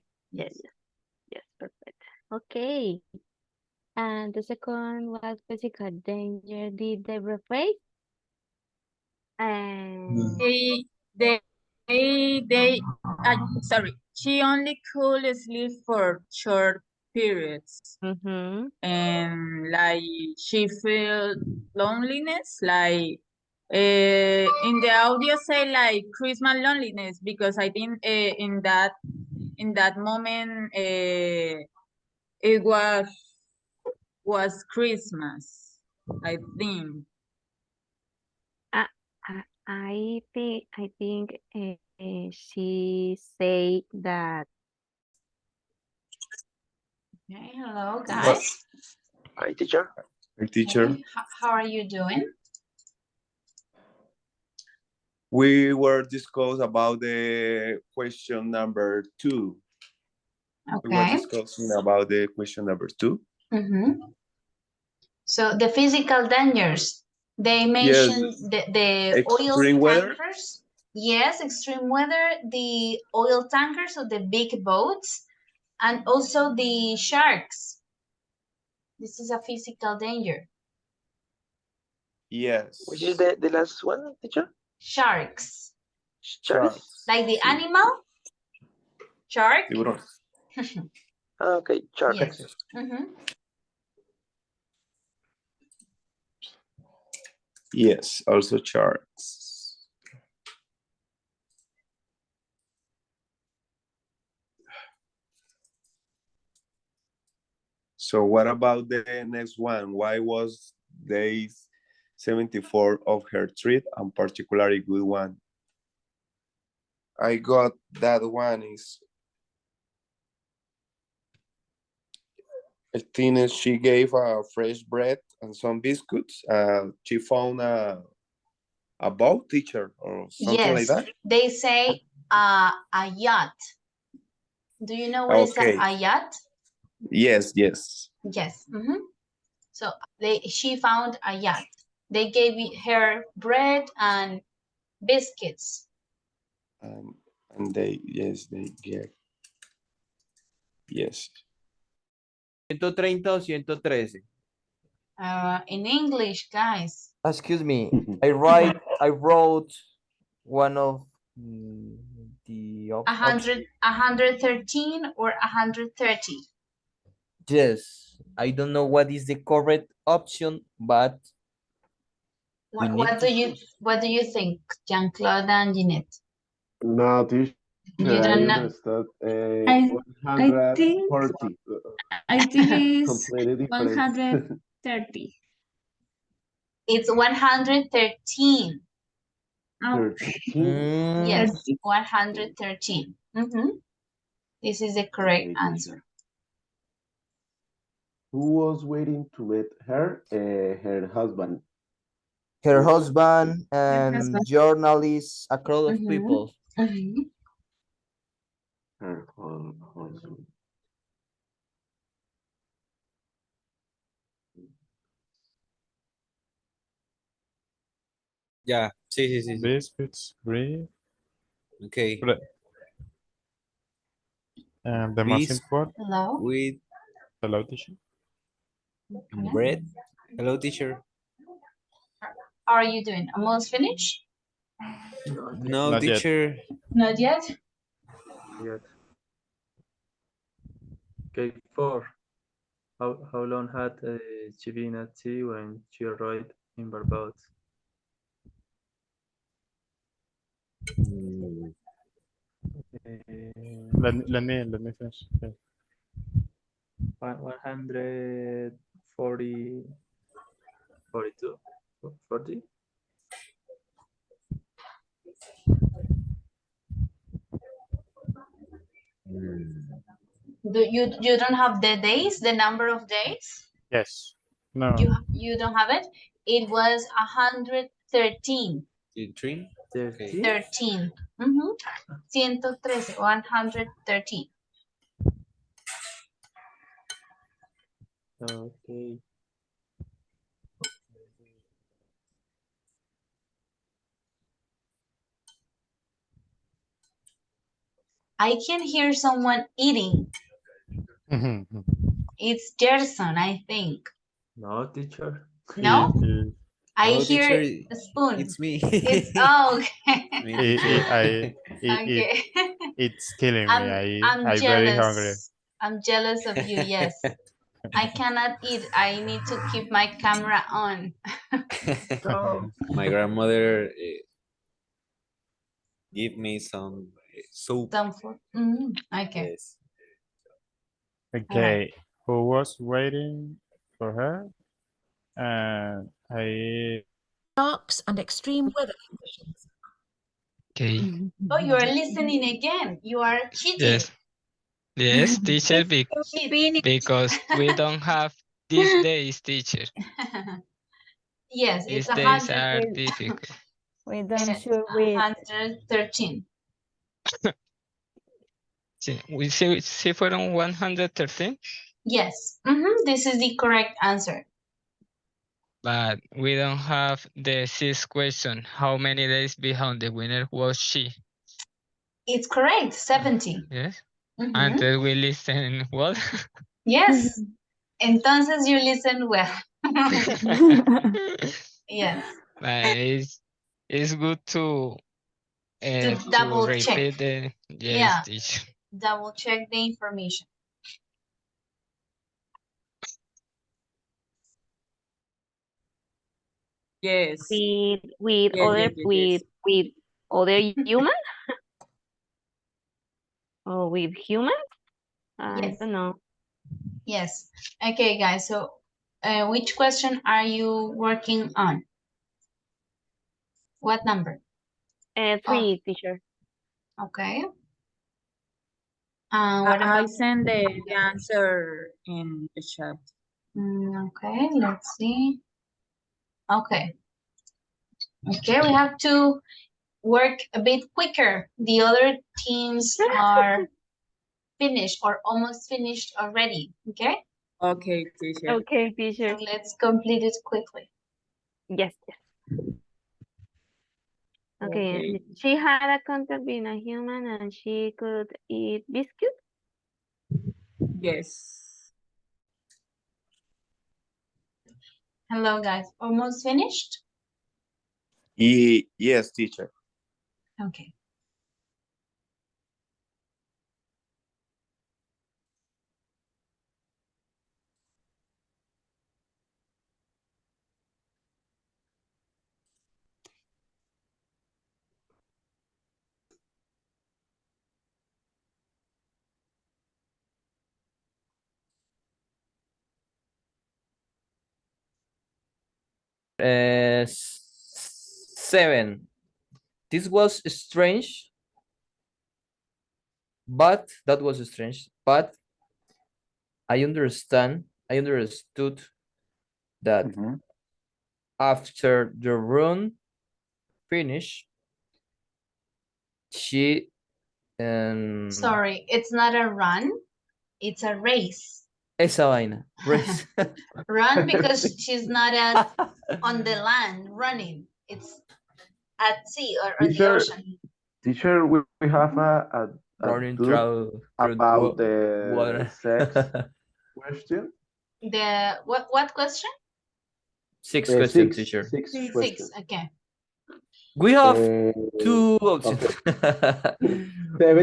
Perfect. Okay. And the second was physical danger. Did they face? And they sorry. She only could sleep for short periods. And like she felt loneliness, like in the audio say like Christmas loneliness, because I think in that moment it was Christmas, I think. I think she say that. Okay, hello guys. Hi, teacher. Hi, teacher. Okay, how are you doing? We were discussed about the question number 2. We were Okay. discussing about the question number 2. So the physical dangers, they mentioned the oil Extreme weather. tankers. Yes, extreme weather, the oil tankers, so the big boats, and also the sharks. This is a physical danger. Yes. Which is the last one, teacher? Sharks. Sharks? Like the animal? Shark? Okay, sharks. Yes. Yes, also sharks. So what about the next one? Why was day 74 of her trip a particularly good one? I got that one is, I think she gave fresh bread and some biscuits. She found a boat teacher or something like that. They say a yacht. Do you know what is a yacht? Yes. Yes. So she found a yacht. They gave her bread and biscuits. And they get. Yes. 130 o 113. In English, guys. Excuse me. I wrote one of the 113 or 130. Yes, I don't know what is the correct option, but what do you think, Jean-Claude and Jeanette? No, teacher, you don't know. I think 140. it's Completely different. 130. It's 113. 13. Yes, 113. This is the correct answer. Who was waiting to meet her? Her husband. her husband and journalists, a crowd of people. Her husband. Yeah, sí. Biscuits, bread. Okay. And the most important. Hello. Hello, teacher. Bread. Hello, teacher. How are you doing? Almost finished? No, Not teacher. Yet. Not yet? Yet. Okay, 4. How long had she been at sea when she arrived in Barbados? Let me finish. Okay. 140, 42, 40. You don't have the days, the number of days? Yes. No. You don't have it? It was 113. 13? 13. 113, 113. Okay. I can hear someone eating. It's Gerson, I think. No, teacher. No? I hear teacher, a spoon. it's me. Okay. Okay. It's killing me. I'm I'm very hungry. jealous. I'm jealous of you, yes. I cannot eat. I need to keep my camera on. So, My grandmother give me some soup. some food. Okay. Yes. Okay, who was waiting for her? And I Sharks and extreme weather conditions. Okay. Oh, you are listening again. You are cheating. Yes. Yes, teacher, Cheat. because we don't have these days, teacher. Yes, it's These days 100. are difficult. We don't It's sure with 113. Sí, sí fueron 113, Yes. This is the correct answer. but we don't have the sixth question. How many days behind the winner was she? It's correct. 70. Yes. Mhm. Until we listen what? Yes. Entonces you listen well. Yes. But it's good to Double check. repeat the Yeah. teacher. Double check the information. Yes. With Yes, other yes, yes, yes. with other human or with humans? I Yes. don't know. Yes. Okay, guys. So, which question are you working on? What number? 3, teacher. Okay. What I about? send the answer in the chat. Okay, let's see. Okay. Okay, we have to work a bit quicker. The other teams are finished or almost finished already. Okay. Okay, teacher. Okay, teacher. So let's complete it quickly. Yes, yes. Okay. She had a contact being a human and she could eat biscuit. Yes. Hello, guys. Almost finished? Yes, teacher. Okay. Seven. This was strange, but that was strange. But I understood that after the run finish, she Sorry, it's not a run. It's a race. esa vaina race. Run because she's not on the land running. It's at sea or on the ocean. Teacher, we have a Running doubt through about the water. sex question. The what question? Six questions, Six, teacher. six Six. questions. Okay. We have two options.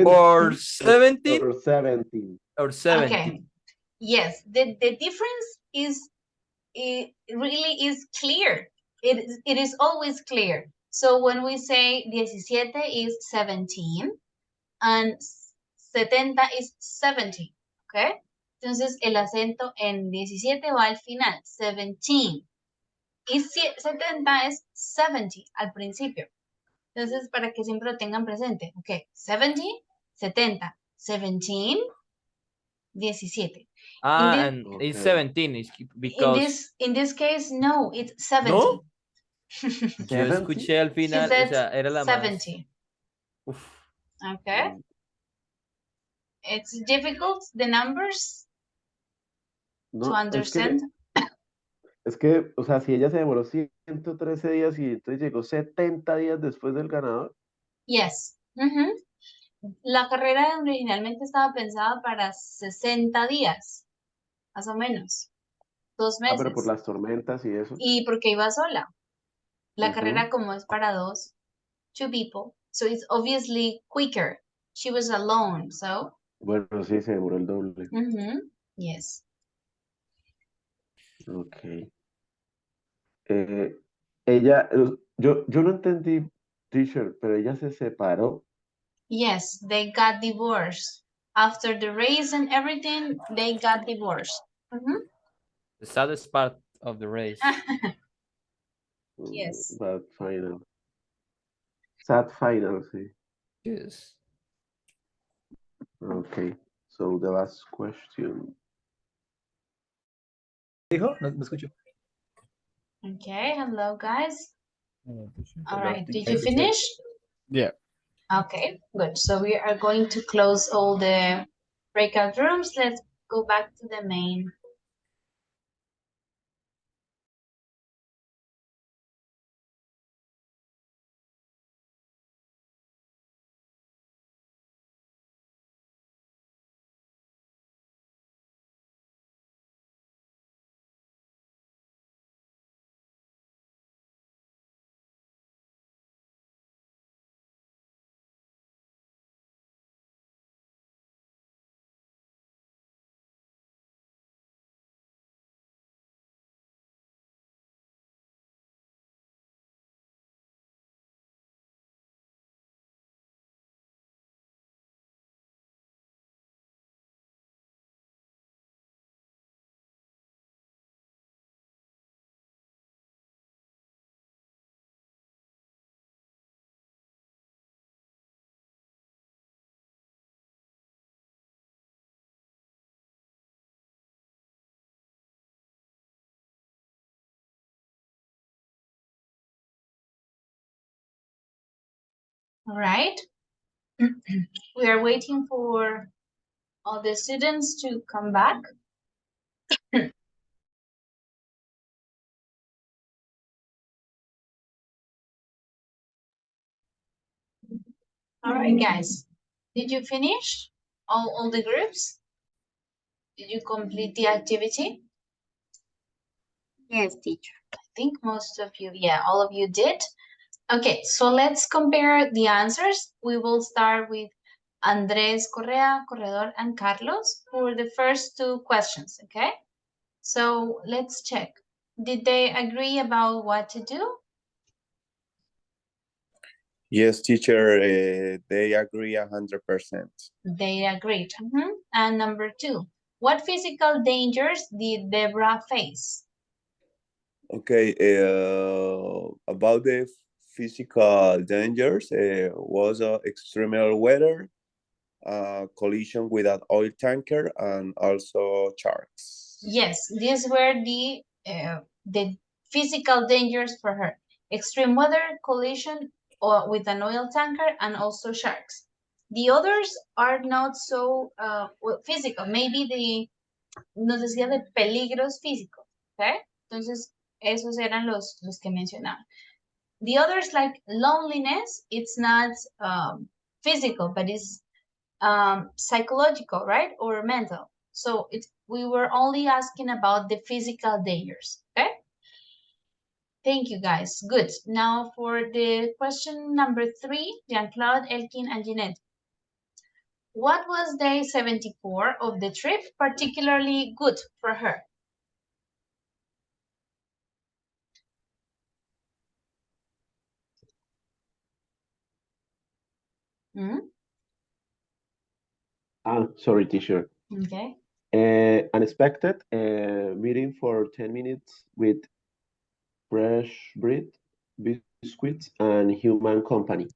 Or 17 or 17. or 17. Okay. Yes, the difference is it really is clear. It is always clear. So when we say 17 is 17 and 70 is 70, ¿ok? Entonces el acento en 17 va al final, 17. Y 70 es 70 al principio. Entonces, para que siempre lo tengan presente. Ok, 70, 70, 17, 17. And it's 17 is because In this case, no, it's 70. ¿No? Yo escuché al final, o sea, era la 70. más. Uf. Okay. It's difficult, the numbers, to understand. Es que, o sea, si ella se demoró 113 días y entonces llegó 70 días después del ganador. Yes. La carrera originalmente estaba pensada para 60 días, más o menos. 2 meses. Pero por las tormentas y eso. Y porque iba sola. La carrera como es para two people, so it's obviously quicker. She was alone, so Bueno, sí, se demoró el doble. Yes. Ok. Ella, yo no entendí, teacher, pero ella se separó. Yes, they got divorced. After the race and everything, they got divorced. The saddest part of the race. Yes. Bad final. Sad final, sí. Yes. Okay, so the last question. Dijo, no escucho. Okay, hello guys. All right, did you Thank you, teacher. finish? Yeah. Okay, good. So we are going to close all the breakout rooms. Let's go back to the main. All right. We are waiting for all the students to come back. All right, guys. Did you finish all the groups? Did you complete the activity? Yes, teacher. I think most of you, yeah, all of you did. Okay, so let's compare the answers. We will start with Andres Correa, Corredor, and Carlos for the first two questions, okay? So let's check. Did they agree about what to do? Yes, teacher, they agree 100%. They agreed. And number two, what physical dangers did Deborah face? Okay, about the physical dangers, was extreme weather, collision with an oil tanker, and also sharks. Yes, these were the physical dangers for her. Extreme weather, collision with an oil tanker, and also sharks. The others are not so physical. Maybe nos decía de peligros físicos, ¿okay? Entonces, esos eran los que mencionaba. The others, like loneliness, it's not physical, but it's psychological, right? Or mental. So we were only asking about the physical dangers, okay? Thank you, guys. Good. Now for the question number 3, Jean-Claude, Elkin, and Jeanette. What was day 74 of the trip particularly good for her? Sorry, teacher. Okay. Unexpected meeting for 10 minutes with fresh bread, biscuits, and human company.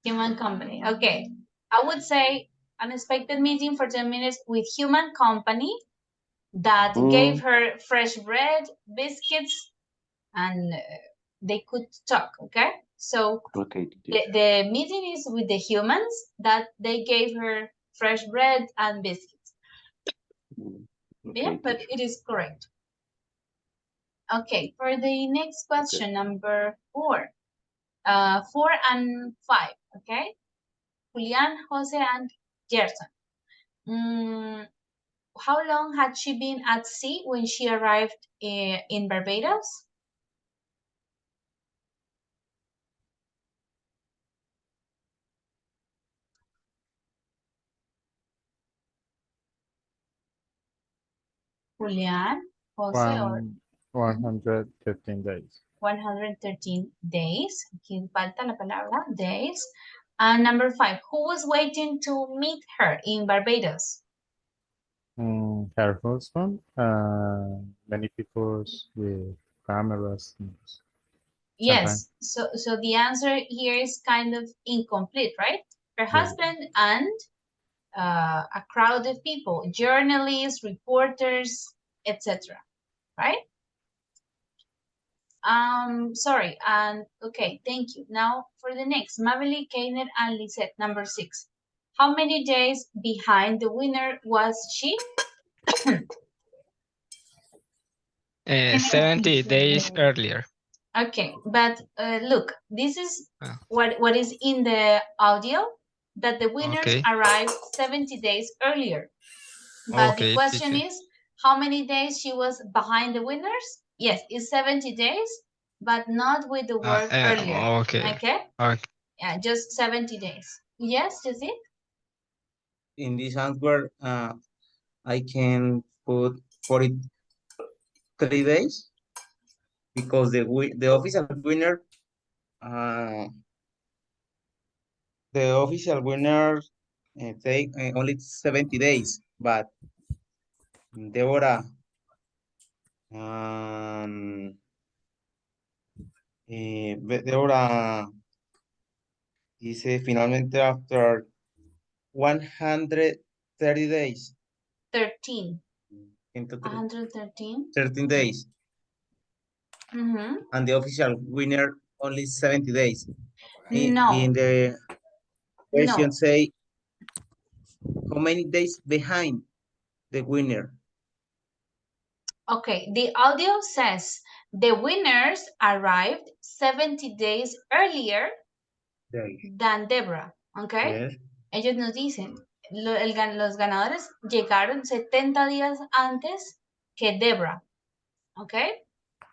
Human company. Okay. I would say unexpected meeting for 10 minutes with human company that gave her fresh bread, biscuits, and they could talk, okay? So Okay. the meeting is with the humans that they gave her fresh bread and biscuits. Okay, yeah, but it is correct. Okay, for the next question, number 4. 4 and 5, okay? Julian, Jose, and Gerson. How long had she been at sea when she arrived in Barbados? Julián, Jose, or 115 days. 113 days. Aquí falta la palabra days. And number 5, who was waiting to meet her in Barbados? Her husband, many people with cameras. Yes, so the answer here is kind of incomplete, right? Her husband and a crowd of people, journalists, reporters, etc. Right? Sorry, and okay, thank you. Now for the next, Mavely, Kainer, and Lisette, number 6. How many days behind the winner was she? 70 days earlier. Okay, but look, this is what is in the audio, that the winners Okay. arrived 70 days earlier. But the Okay, question teacher. is, how many days she was behind the winners? Yes, it's 70 days, but not with the word earlier. Okay. Okay? Okay. Yeah, just 70 days. Yes, just it? In this answer, I can put 43 days because the official winner, uh, take only 70 days, but Deborah Deborah dice finalmente after 130 days. 13. 113. 13 days. And the official winner only 70 days. No. In the question No. say how many days behind the winner? Okay, the audio says the winners arrived 70 days earlier than Deborah. Okay? Yes. Ellos nos dicen, los ganadores llegaron 70 días antes que Deborah. ¿Ok?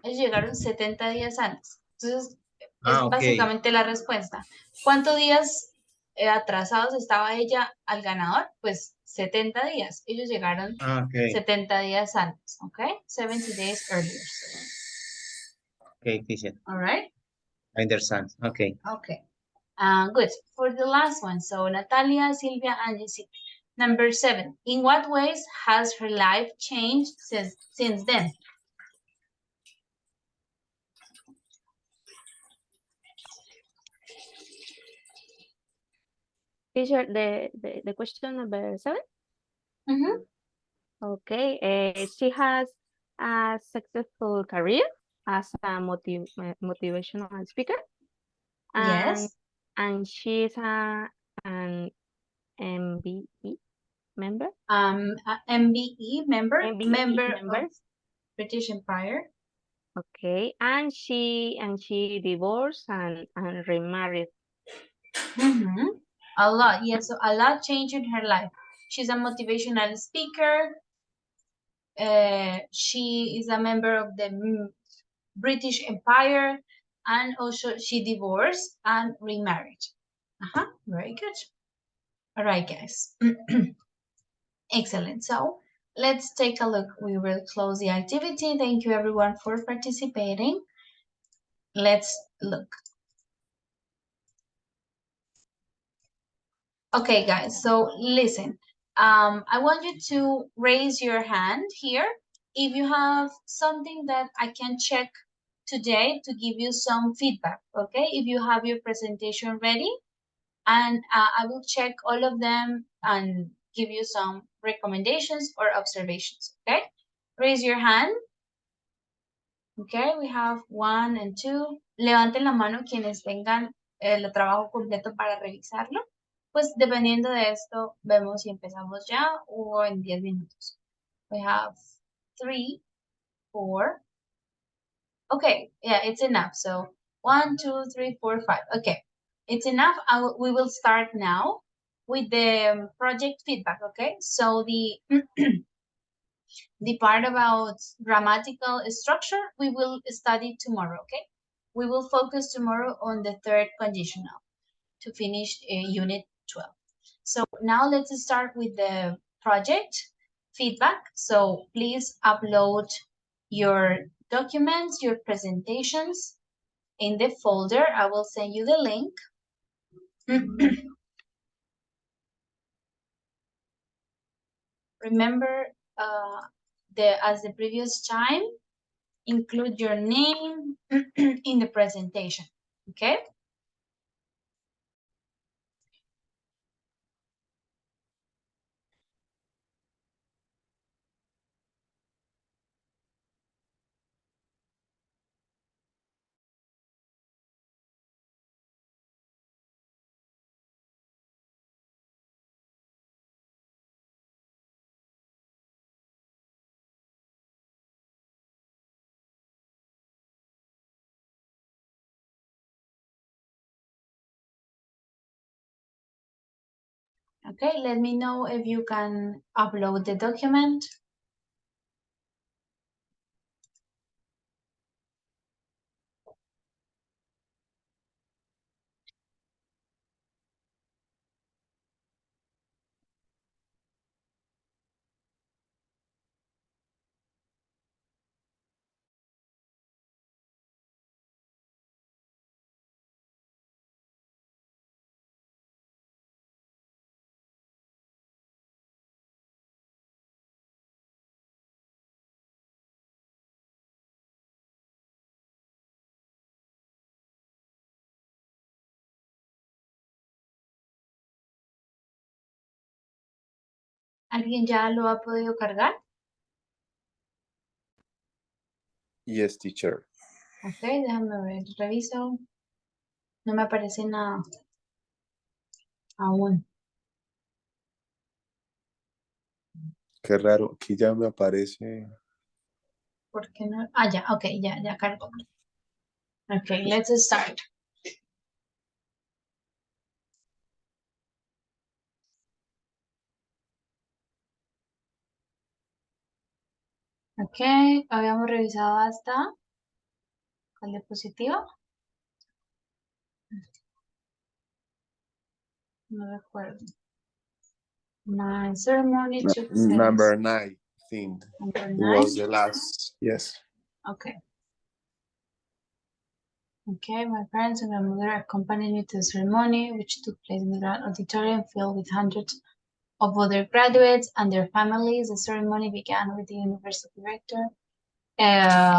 Ellos llegaron 70 días antes. Entonces, es básicamente la respuesta. ¿Cuántos días atrasados estaba ella al ganador? Pues 70 días. Ellos llegaron 70 días antes. ¿Ok? 70 days earlier. Okay, teacher. All right? I understand. Okay. Okay. Good. For the last one, so Natalia, Silvia, and Jessica. Number 7. In what ways has her life changed since then? Teacher, the question number 7? Okay, she has a successful career as a motivational speaker. Yes. And she's an MBE member. MBE member, MBE member of British Empire. Okay, and she divorced and remarried. A lot, yes. So a lot changed in her life. She's a motivational speaker. She is a member of the British Empire, and also she divorced and remarried. Very good. All right, guys. Excellent. So let's take a look. We will close the activity. Thank you everyone for participating. Let's look. Okay, guys, so listen. I want you to raise your hand here if you have something that I can check today to give you some feedback, okay? If you have your presentation ready, and I will check all of them and give you some recommendations or observations, okay? Raise your hand. Okay, we have 1 and 2. Levanten la mano quienes tengan el trabajo completo para revisarlo. Pues dependiendo de esto, vemos si empezamos ya o en 10 minutos. We have 3, 4. Okay, yeah, it's enough. So 1, 2, 3, 4, 5. Okay, it's enough. We will start now with the project feedback, okay? So the part about grammatical structure, we will study tomorrow, okay? We will focus tomorrow on the third conditional to finish unit 12. So now let's start with the project. feedback. So please upload your documents, your presentations in the folder. I will send you the link. Remember, as the previous time, include your name in the presentation, okay? Okay, let me know if you can upload the document. ¿Alguien ya lo ha podido cargar? Yes, teacher. Ok, déjame ver, reviso. No me aparece nada aún. Qué raro, aquí ya me aparece. ¿Por qué no? Ah, ya, ok, ya cargó. Ok, let's start. Ok, habíamos revisado hasta el diapositivo. No recuerdo. My ceremony took place. Number 9, I think. Number It 9. was the last, yes. Okay. Okay, my parents and my mother accompanied me to the ceremony, which took place in the grand auditorium filled with hundreds of other graduates and their families. The ceremony began with the university director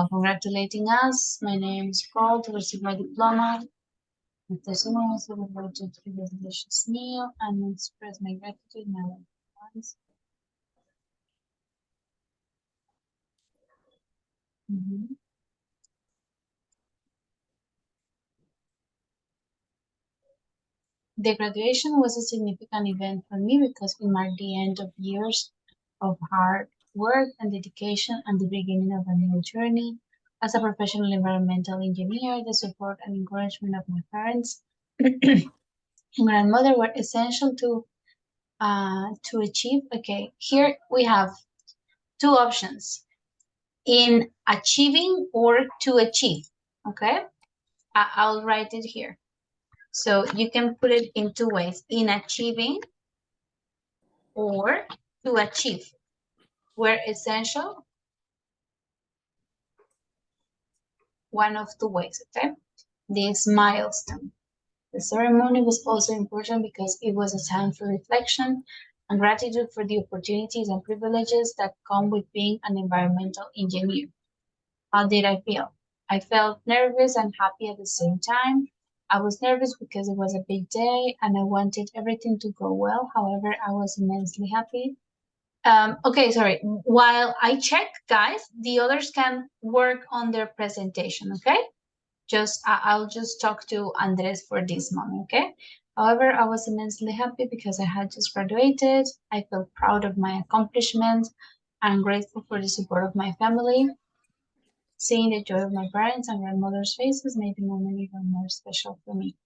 congratulating us. My name is called to receive my diploma. After ceremony, I would like to give a delicious meal and express my gratitude my loved ones. The graduation was a significant event for me because it marked the end of years of hard work and dedication and the beginning of a new journey. As a professional environmental engineer, the support and encouragement of my parents and grandmother were essential to achieve. Okay, here we have two options: in achieving or to achieve. Okay, I'll write it here. So you can put it in two ways: in achieving or to achieve. Were essential one of two ways, okay? This milestone. The ceremony was also important because it was a time for reflection and gratitude for the opportunities and privileges that come with being an environmental engineer. How did I feel? I felt nervous and happy at the same time. I was nervous because it was a big day and I wanted everything to go well. However, I was immensely happy. Okay, sorry. While I check, guys, the others can work on their presentation, okay? I'll just talk to Andres for this moment, okay? However, I was immensely happy because I had just graduated. I felt proud of my accomplishments and grateful for the support of my family. Seeing the joy of my parents and grandmother's faces made the moment even more special for me.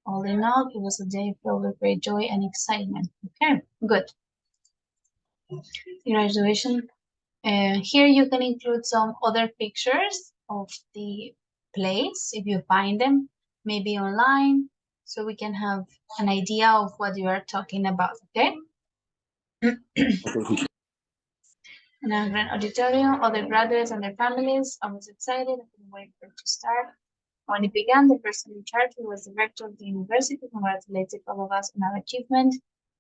All in all, it was a day filled with great joy and excitement. Okay, good. Graduation. Here you can include some other pictures of the place if you find them, maybe online, so we can have an idea of what you are talking about, okay? in a grand auditorium, other graduates and their families. I was excited. I couldn't wait for it to start. When it began, the person in charge, who was the rector of the university, congratulated all of us on our achievement.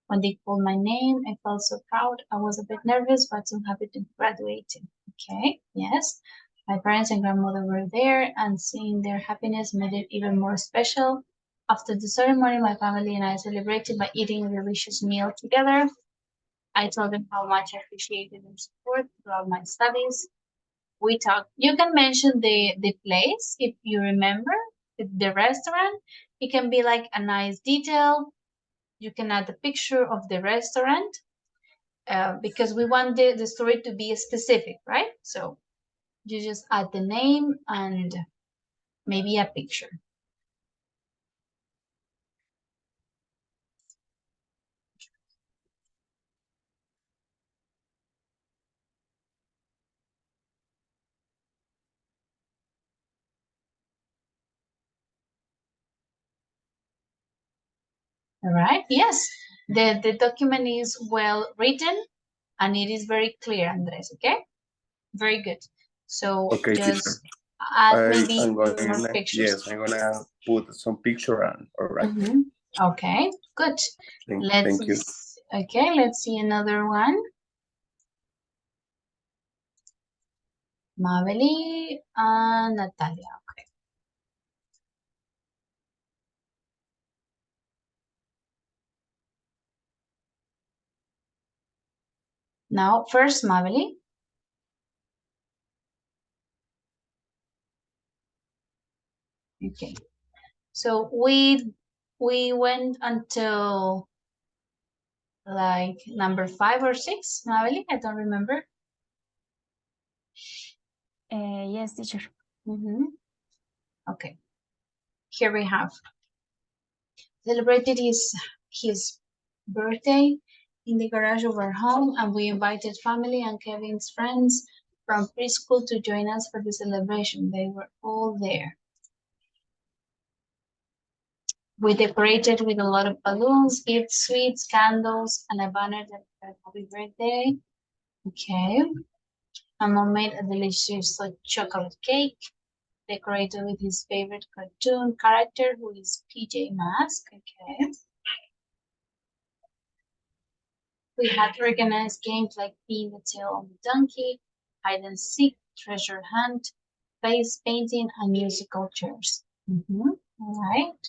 When they called my name, I felt so proud. I was a bit nervous, but so happy to be graduating. Okay, yes. My parents and grandmother were there, and seeing their happiness made it even more special. After the ceremony, my family and I celebrated by eating a delicious meal together. I told them how much I appreciated their support throughout my studies. We talked. You can mention the place if you remember the restaurant. It can be like a nice detail. You can add the picture of the restaurant because we want the story to be specific, right? So you just add the name and maybe a picture. All right. Yes, the document is well written and it is very clear, Andres. Okay, very good. So Okay, teacher. just add I'm maybe more gonna, pictures. yes, I'm gonna put some picture on. All right. Okay, good. Thank you. Okay, let's see another one. Mabeli and Natalia. Okay. Now, first Mabeli. Okay. So we went until like number 5 or 6, Mabeli. I don't remember. Yes, teacher. Okay. Here we have celebrated his birthday in the garage of our home, and we invited family and Kevin's friends from preschool to join us for the celebration. They were all there. We decorated with a lot of balloons, gifts, sweets, candles, and a banner that said happy birthday. Okay. My mom made a delicious chocolate cake decorated with his favorite cartoon character, who is PJ Masks. Okay. We had organized games like Pin the Tail on the Donkey, Hide and Seek, Treasure Hunt, face painting, and musical chairs. All right.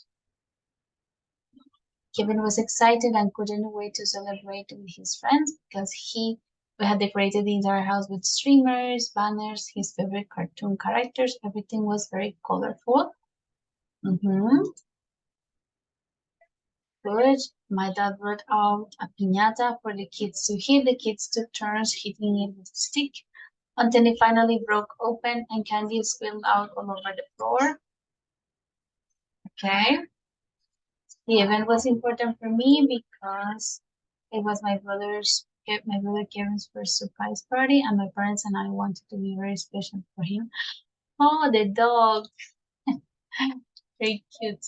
Kevin was excited and couldn't wait to celebrate with his friends because we had decorated the entire house with streamers, banners, his favorite cartoon characters. Everything was very colorful. Good. My dad brought out a piñata for the kids to hit. The kids took turns hitting it with a stick until it finally broke open and candy spilled out all over the floor. Okay. The event was important for me because it was my brother Kevin's first surprise party, and my parents and I wanted to be very special for him. Oh, the dog. Very cute.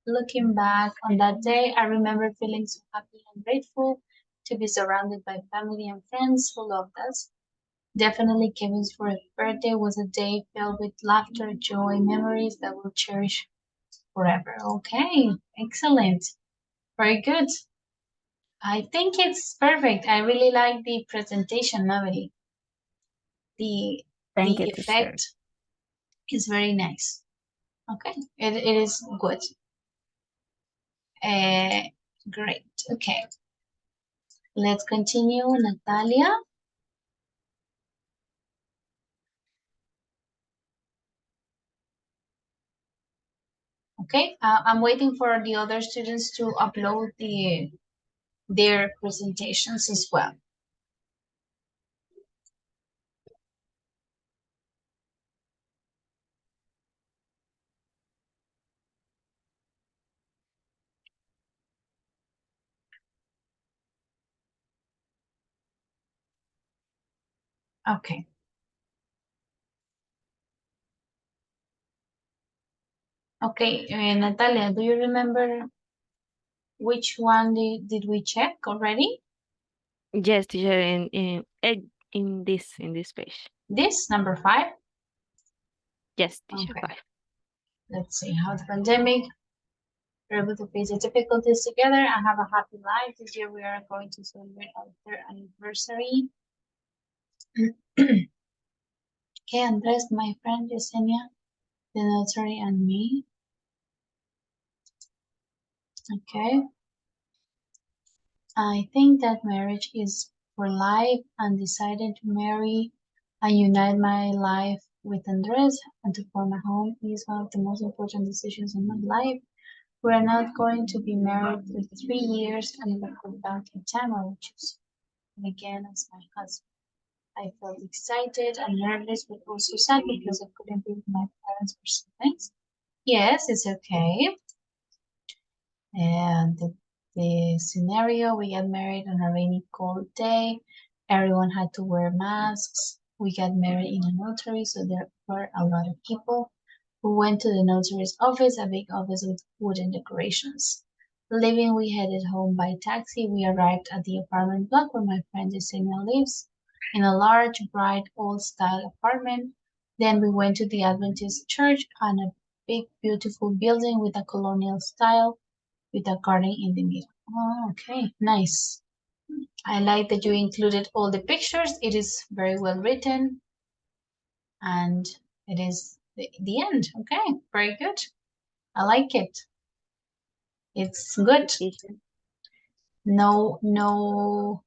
Looking back on that day, I remember feeling so happy and grateful to be surrounded by family and friends who loved us. Definitely Kevin's fourth birthday was a day filled with laughter, joy, memories that we'll cherish forever. Okay, excellent. Very good. I think it's perfect. I really like the presentation, Mabel. The Thank you, teacher. effect is very nice. Okay, it is good. Great. Okay. Let's continue, Natalia. Okay, I'm waiting for the other students to upload their presentations as well. Okay. Okay, Natalia, do you remember which one did we check already? Yes, teacher, in this page. This, number 5? Yes, teacher, Okay. 5. Let's see how the pandemic, we're able to face the difficulties together and have a happy life. This year we are going to celebrate our 3rd anniversary. Okay, Andres, my friend Yesenia, the notary, and me. Okay. I think that marriage is for life and decided to marry and unite my life with Andres and to form a home is one of the most important decisions in my life. We are not going to be married for 3 years and if I could back in time, I would choose him again as my husband. I felt excited and nervous, but also sad because I couldn't be with my parents for some things. Yes, it's okay. And the scenario, we got married on a rainy, cold day. Everyone had to wear masks. We got married in a notary, so there were a lot of people. We went to the notary's office, a big office with wooden decorations. Leaving, we headed home by taxi. We arrived at the apartment block where my friend Yesenia lives, in a large, bright, old-style apartment. Then we went to the Adventist church and a big, beautiful building with a colonial style with a garden in the middle. Oh, okay, nice. I like that you included all the pictures. It is very well written. And it is the end. Okay, very good. I like it. It's good. No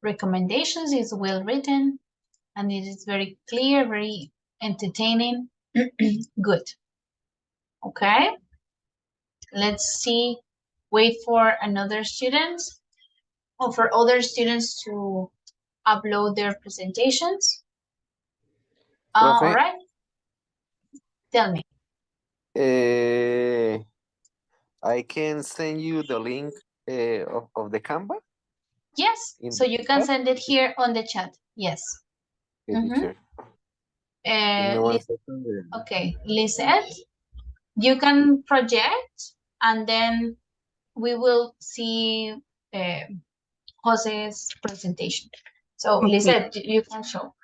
recommendations. It's well written and it is very clear, very entertaining. Good. Okay. Let's see. Wait for another student or for other students to upload their presentations. All Profe, right. Tell me. I can send you the link of the Canva Yes. in So the you can chat. send it here on the chat. Yes. Okay, teacher. Give me one second. Okay, Lisette, you can project and then we will see Jose's presentation. So Okay. Lisette, you can show.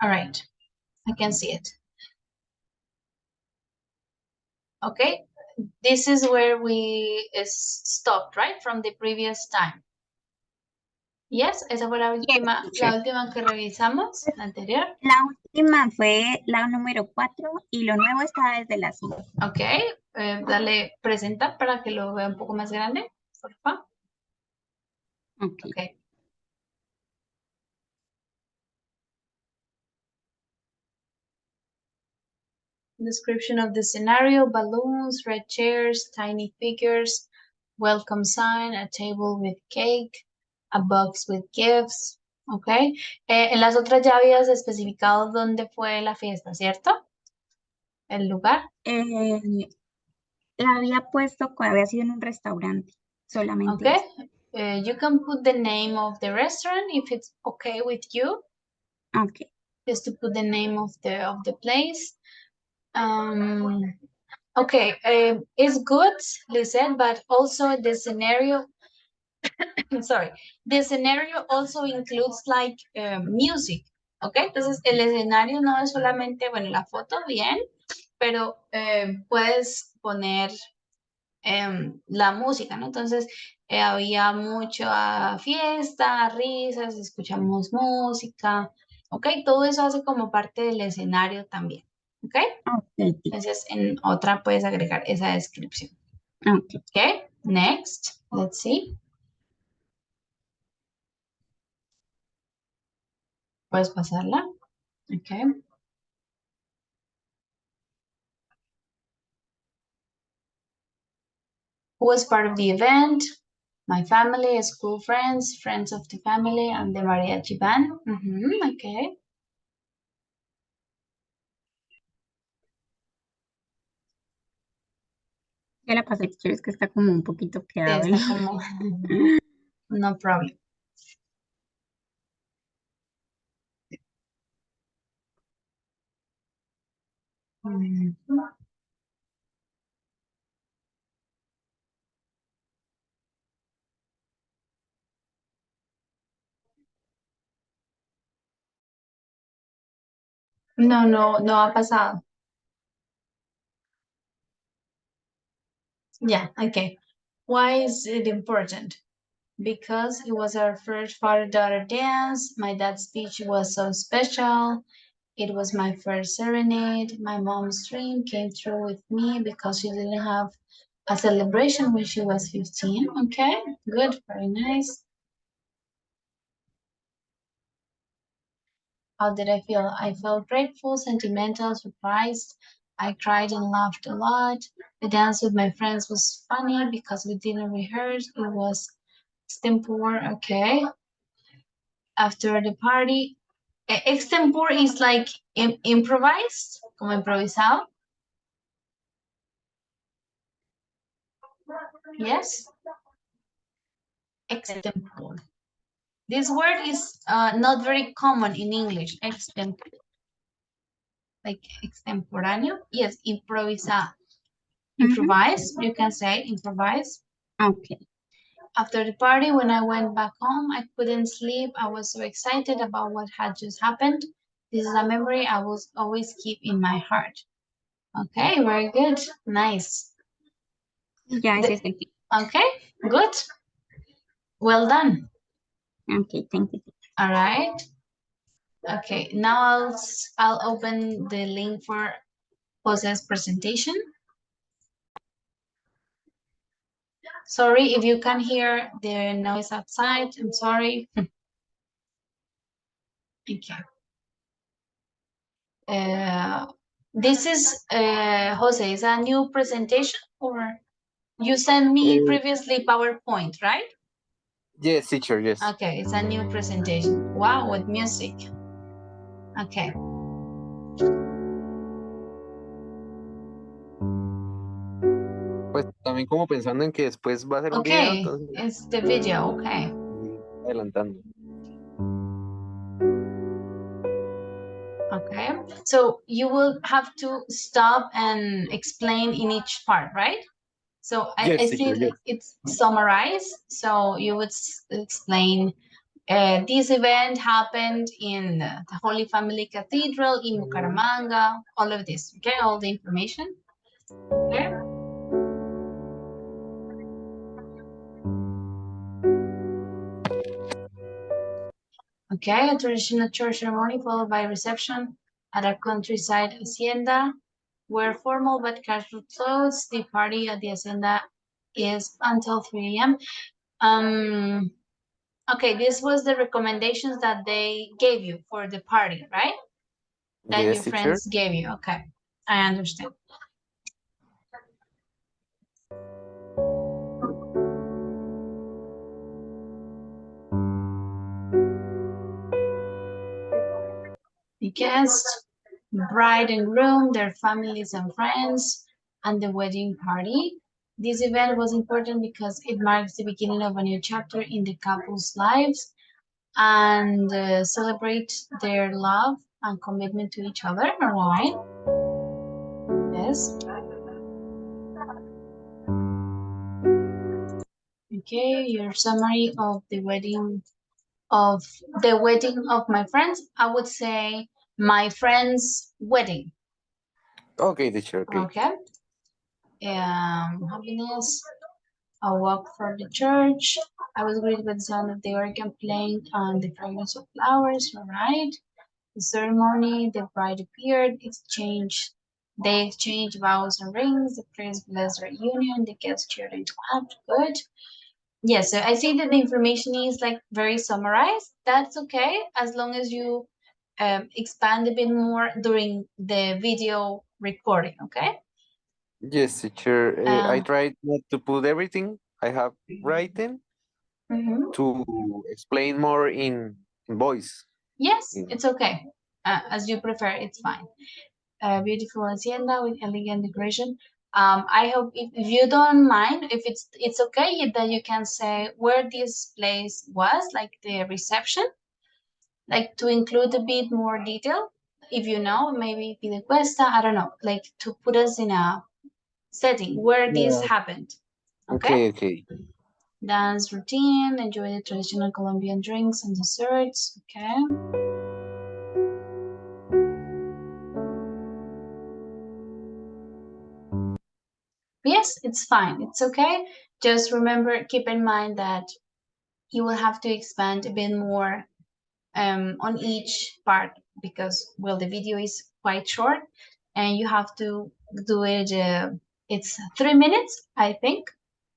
All right, I can see it. Okay, this is where we stopped, right? From the previous time. Yes, esa fue la última que revisamos, la anterior. La última fue la número 4 y lo nuevo está desde la 5. Ok, dale presentar para que lo vea un poco más grande, por favor. Okay. Description of the scenario: balloons, red chairs, tiny figures, welcome sign, a table with cake, a box with gifts. Ok. En las otras ya habías especificado dónde fue la fiesta, ¿cierto? El lugar. La había puesto que había sido en un restaurante, solamente. Okay. You can put the name of the restaurant if it's okay with you. Okay. Just to put the name of the place. Okay, it's good, Lisette, but also the scenario, sorry, the scenario also includes like music, okay? Entonces el escenario no es solamente, bueno, la foto bien, pero puedes poner la música, ¿no? Entonces había mucha fiesta, risas, escuchamos música, ok, todo eso hace como parte del escenario también, ok. Entonces en otra puedes agregar esa descripción. Ok, next, let's see. Puedes pasarla, ok. Who was part of the event? My family, school friends, friends of the family, and the mariachi band. Okay. Ya la pasé, es que está como un poquito quedado. Está como, no problem. No ha pasado. Yeah, okay. Why is it important? Because it was our first father-daughter dance. My dad's speech was so special. It was my first serenade. My mom's dream came true with me because she didn't have a celebration when she was 15. Okay, good, very nice. How did I feel? I felt grateful, sentimental, surprised. I cried and laughed a lot. The dance with my friends was funny because we didn't rehearse. It was extempore, okay. After the party, extempore is like improvised, como improvisado. Yes? Extempore. This word is not very common in English, extempore. Like extemporáneo? Yes, improvisado. Improvise, you can say improvise. Okay. After the party, when I went back home, I couldn't sleep. I was so excited about what had just happened. This is a memory I will always keep in my heart. Okay, very good. Nice. Ya, ese es el fin. Okay, good. Well done. Okay, thank you. All right. Okay, now I'll open the link for Jose's presentation. Sorry if you can hear the noise outside. I'm sorry. Okay. This is Jose. Is a new presentation, or you sent me previously PowerPoint, right? Yes, teacher, yes. Okay, it's a new presentation. Wow, with music. Okay. Pues también como pensando en que después va a ser un video, Okay, entonces it's the video. Okay. adelantando. Okay. So you will have to stop and explain in each part, right? So I Yes, see teacher, yes. it's summarized. So you would explain this event happened in the Holy Family Cathedral in Bucaramanga, all of this, okay? All the information, okay? Okay, a traditional church ceremony followed by reception at a countryside hacienda. Wear formal but casual clothes. The party at the hacienda is until 3 a.m. Okay, this was the recommendations that they gave you for the party, right? That Yes, your teacher. friends gave you. Okay, I understand. The guests, bride and groom, their families and friends, and the wedding party. This event was important because it marks the beginning of a new chapter in the couple's lives and celebrate their love and commitment to each other, right? Yes. Okay, your summary of the wedding of my friends. I would say my friend's wedding. Okay, teacher, okay. Okay. Happiness. A walk for the church. I was greeted by the sound of the organ playing and the fragrance of flowers. All right. The ceremony, the bride appeared, they exchanged vows and rings, the priest blessed their union, the guests cheered and clapped. Good. Yes, so I see that the information is like very summarized. That's okay, as long as you expand a bit more during the video recording, okay? Yes, teacher. I tried not to put everything I have written to explain more in voice. Yes, it's okay. As you prefer, it's fine. Beautiful hacienda with elegant decoration. I hope if you don't mind, if it's okay that you can say where this place was, like the reception, like to include a bit more detail. if you know, maybe pide cuesta, I don't know, like to put us in a setting where this happened. Okay? Okay. Dance routine, enjoy the traditional Colombian drinks and desserts. Okay. Yes, it's fine. It's okay. Just remember, keep in mind that you will have to expand a bit more on each part because, well, the video is quite short and you have to do it. It's 3 minutes, I think.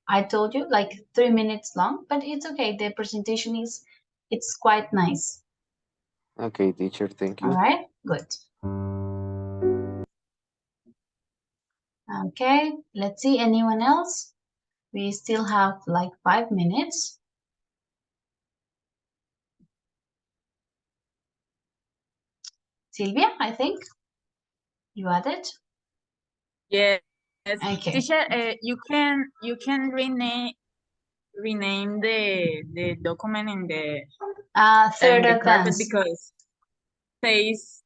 I told you, like 3 minutes long, but it's okay. The presentation it's quite nice. Okay, teacher, thank All you. right, good. Okay, let's see, anyone else? We still have like 5 minutes. Silvia, I think you added. Yes. Okay. Teacher, you can rename the document in the Third carpet advance. because says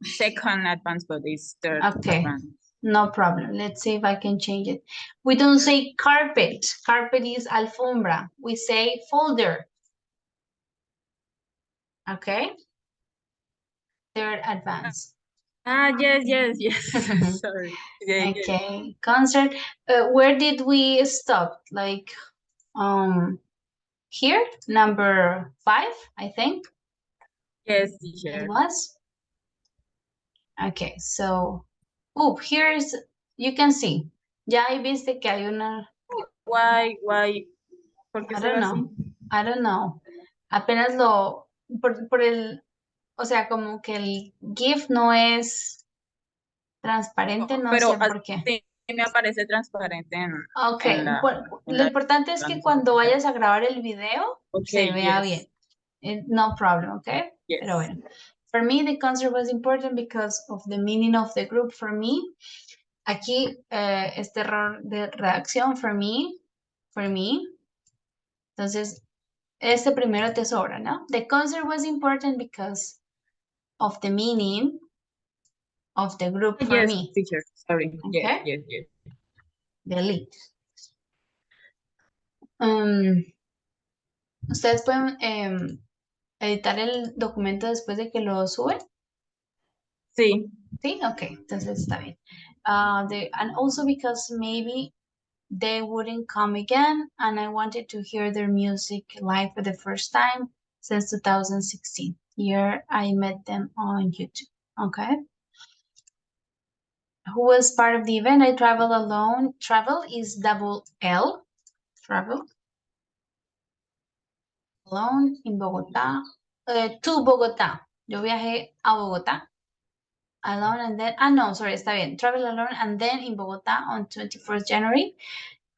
second advance, but it's third Okay, advance. no problem. Let's see if I can change it. We don't say carpet. Carpet is alfombra. We say folder. Okay. Third advance. Yes. Sorry. Yeah, Okay. Concert. Where did we stop? Like, here, number 5, I think. Yes, teacher. It was. Okay, so, here's, you can see. Ya ahí viste que hay una. Why? ¿Por qué I se ve don't así? know. I don't know. Apenas por el, o sea, como que el GIF no es transparente, no Pero sé por qué. así me aparece transparente Ok, en lo la importante es que cuando vayas a grabar el video se vea bien. No problem, okay? Yes. Pero bueno. For me, the concert was important because of the meaning of the group for me. Aquí, este error de redacción for me. Entonces, este primero te sobra, ¿no? The concert was important because of the meaning of the group for Yes, me. teacher. Sorry. Okay? Yes. Delete. ¿Ustedes pueden editar el documento después de que lo suben? Sí. Sí, ok, entonces está bien. And also because maybe they wouldn't come again and I wanted to hear their music live for the first time since 2016. Here I met them on YouTube. Okay. Who was part of the event? I traveled alone. Travel is double L. Travel. Alone in Bogotá. To Bogotá. Yo viajé a Bogotá. Alone and then, no, sorry, está bien. Travel alone and then in Bogotá on 21st January.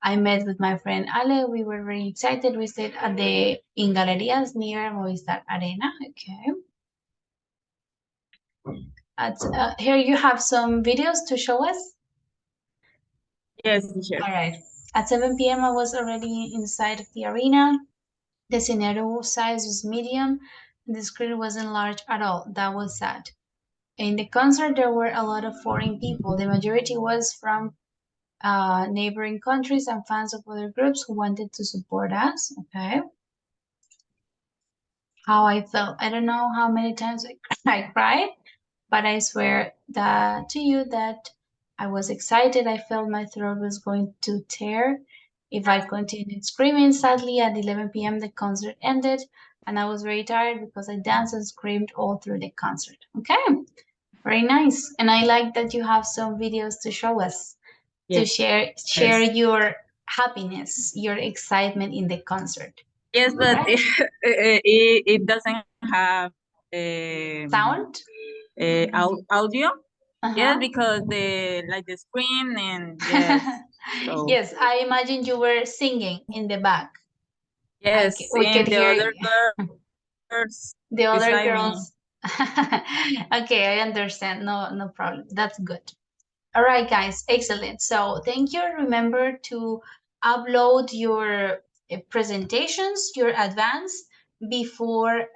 I met with my friend Ale. We were very excited. We stayed in Galerías near Movistar Arena. Okay. Here you have some videos to show us. Yes, teacher. All right. At 7 p.m. I was already inside of the arena. The scenario size was medium. The screen wasn't large at all. That was sad. In the concert, there were a lot of foreign people. The majority was from neighboring countries and fans of other groups who wanted to support us. Okay. How I felt. I don't know how many times I cried, but I swear that to you that I was excited. I felt my throat was going to tear if I continued screaming. Sadly, at 11 p.m. the concert ended, and I was very tired because I danced and screamed all through the concert. Okay, very nice. And I like that you have some videos to show us, to share your happiness, your excitement in the concert. Yes, but right? it doesn't have Sound? Audio. Yes, because the screen and yes. So. Yes, I imagine you were singing in the back. Yes, We could and the hear other girls. the other beside girls. Okay, I understand. No problem. That's good. All right, guys, excellent. So thank you. Remember to upload your presentations, your advance before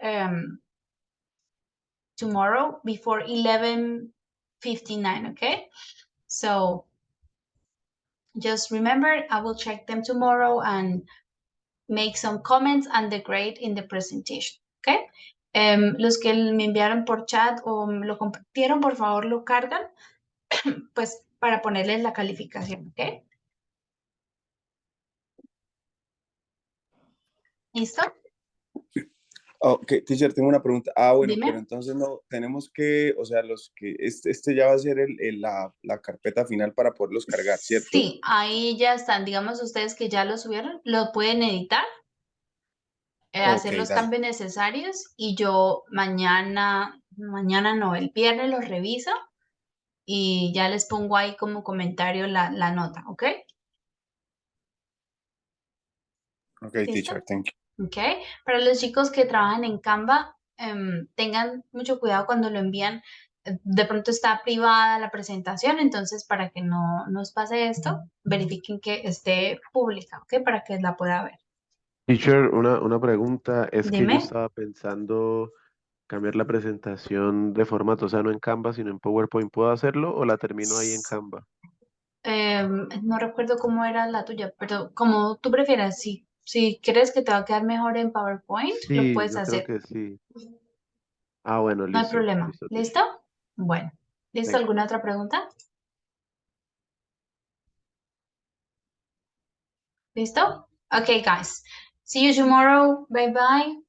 tomorrow before 11:59, okay? So just remember, I will check them tomorrow and make some comments and the grade in the presentation, okay? Los que me enviaron por chat o lo compartieron, por favor, lo cargan, pues para ponerles la calificación, ¿ok? ¿Listo? Ok, teacher, tengo una pregunta. Ah, bueno, Dime. pero entonces no, tenemos que, o sea, los que, este ya va a ser la carpeta final para poderlos cargar, ¿cierto? Sí, ahí ya están. Digamos ustedes que ya lo subieron, lo pueden editar, hacer Ok, los dale. cambios necesarios y yo mañana no, el viernes los reviso y ya les pongo ahí como comentario la nota, ¿ok? Ok, ¿Listo? teacher, thank you. ¿Ok? Para los chicos que trabajan en Canva, tengan mucho cuidado cuando lo envían. De pronto está privada la presentación, entonces para que no nos pase esto, verifiquen que esté pública, ¿ok? Para que la pueda ver. Teacher, una pregunta. Es que yo Dime. estaba pensando cambiar la presentación de formato, o sea, no en Canva, sino en PowerPoint. ¿Puedo hacerlo o la termino ahí en Canva? No recuerdo cómo era la tuya, pero como tú prefieras, si crees que te va a quedar mejor en PowerPoint, lo Sí, puedes yo creo hacer. que sí. Ah, bueno, No hay listo, problema. listo, teacher. ¿Listo? Bueno. ¿Listo? Thank you. ¿Alguna otra pregunta? ¿Listo? Okay, guys. See you tomorrow. Bye bye.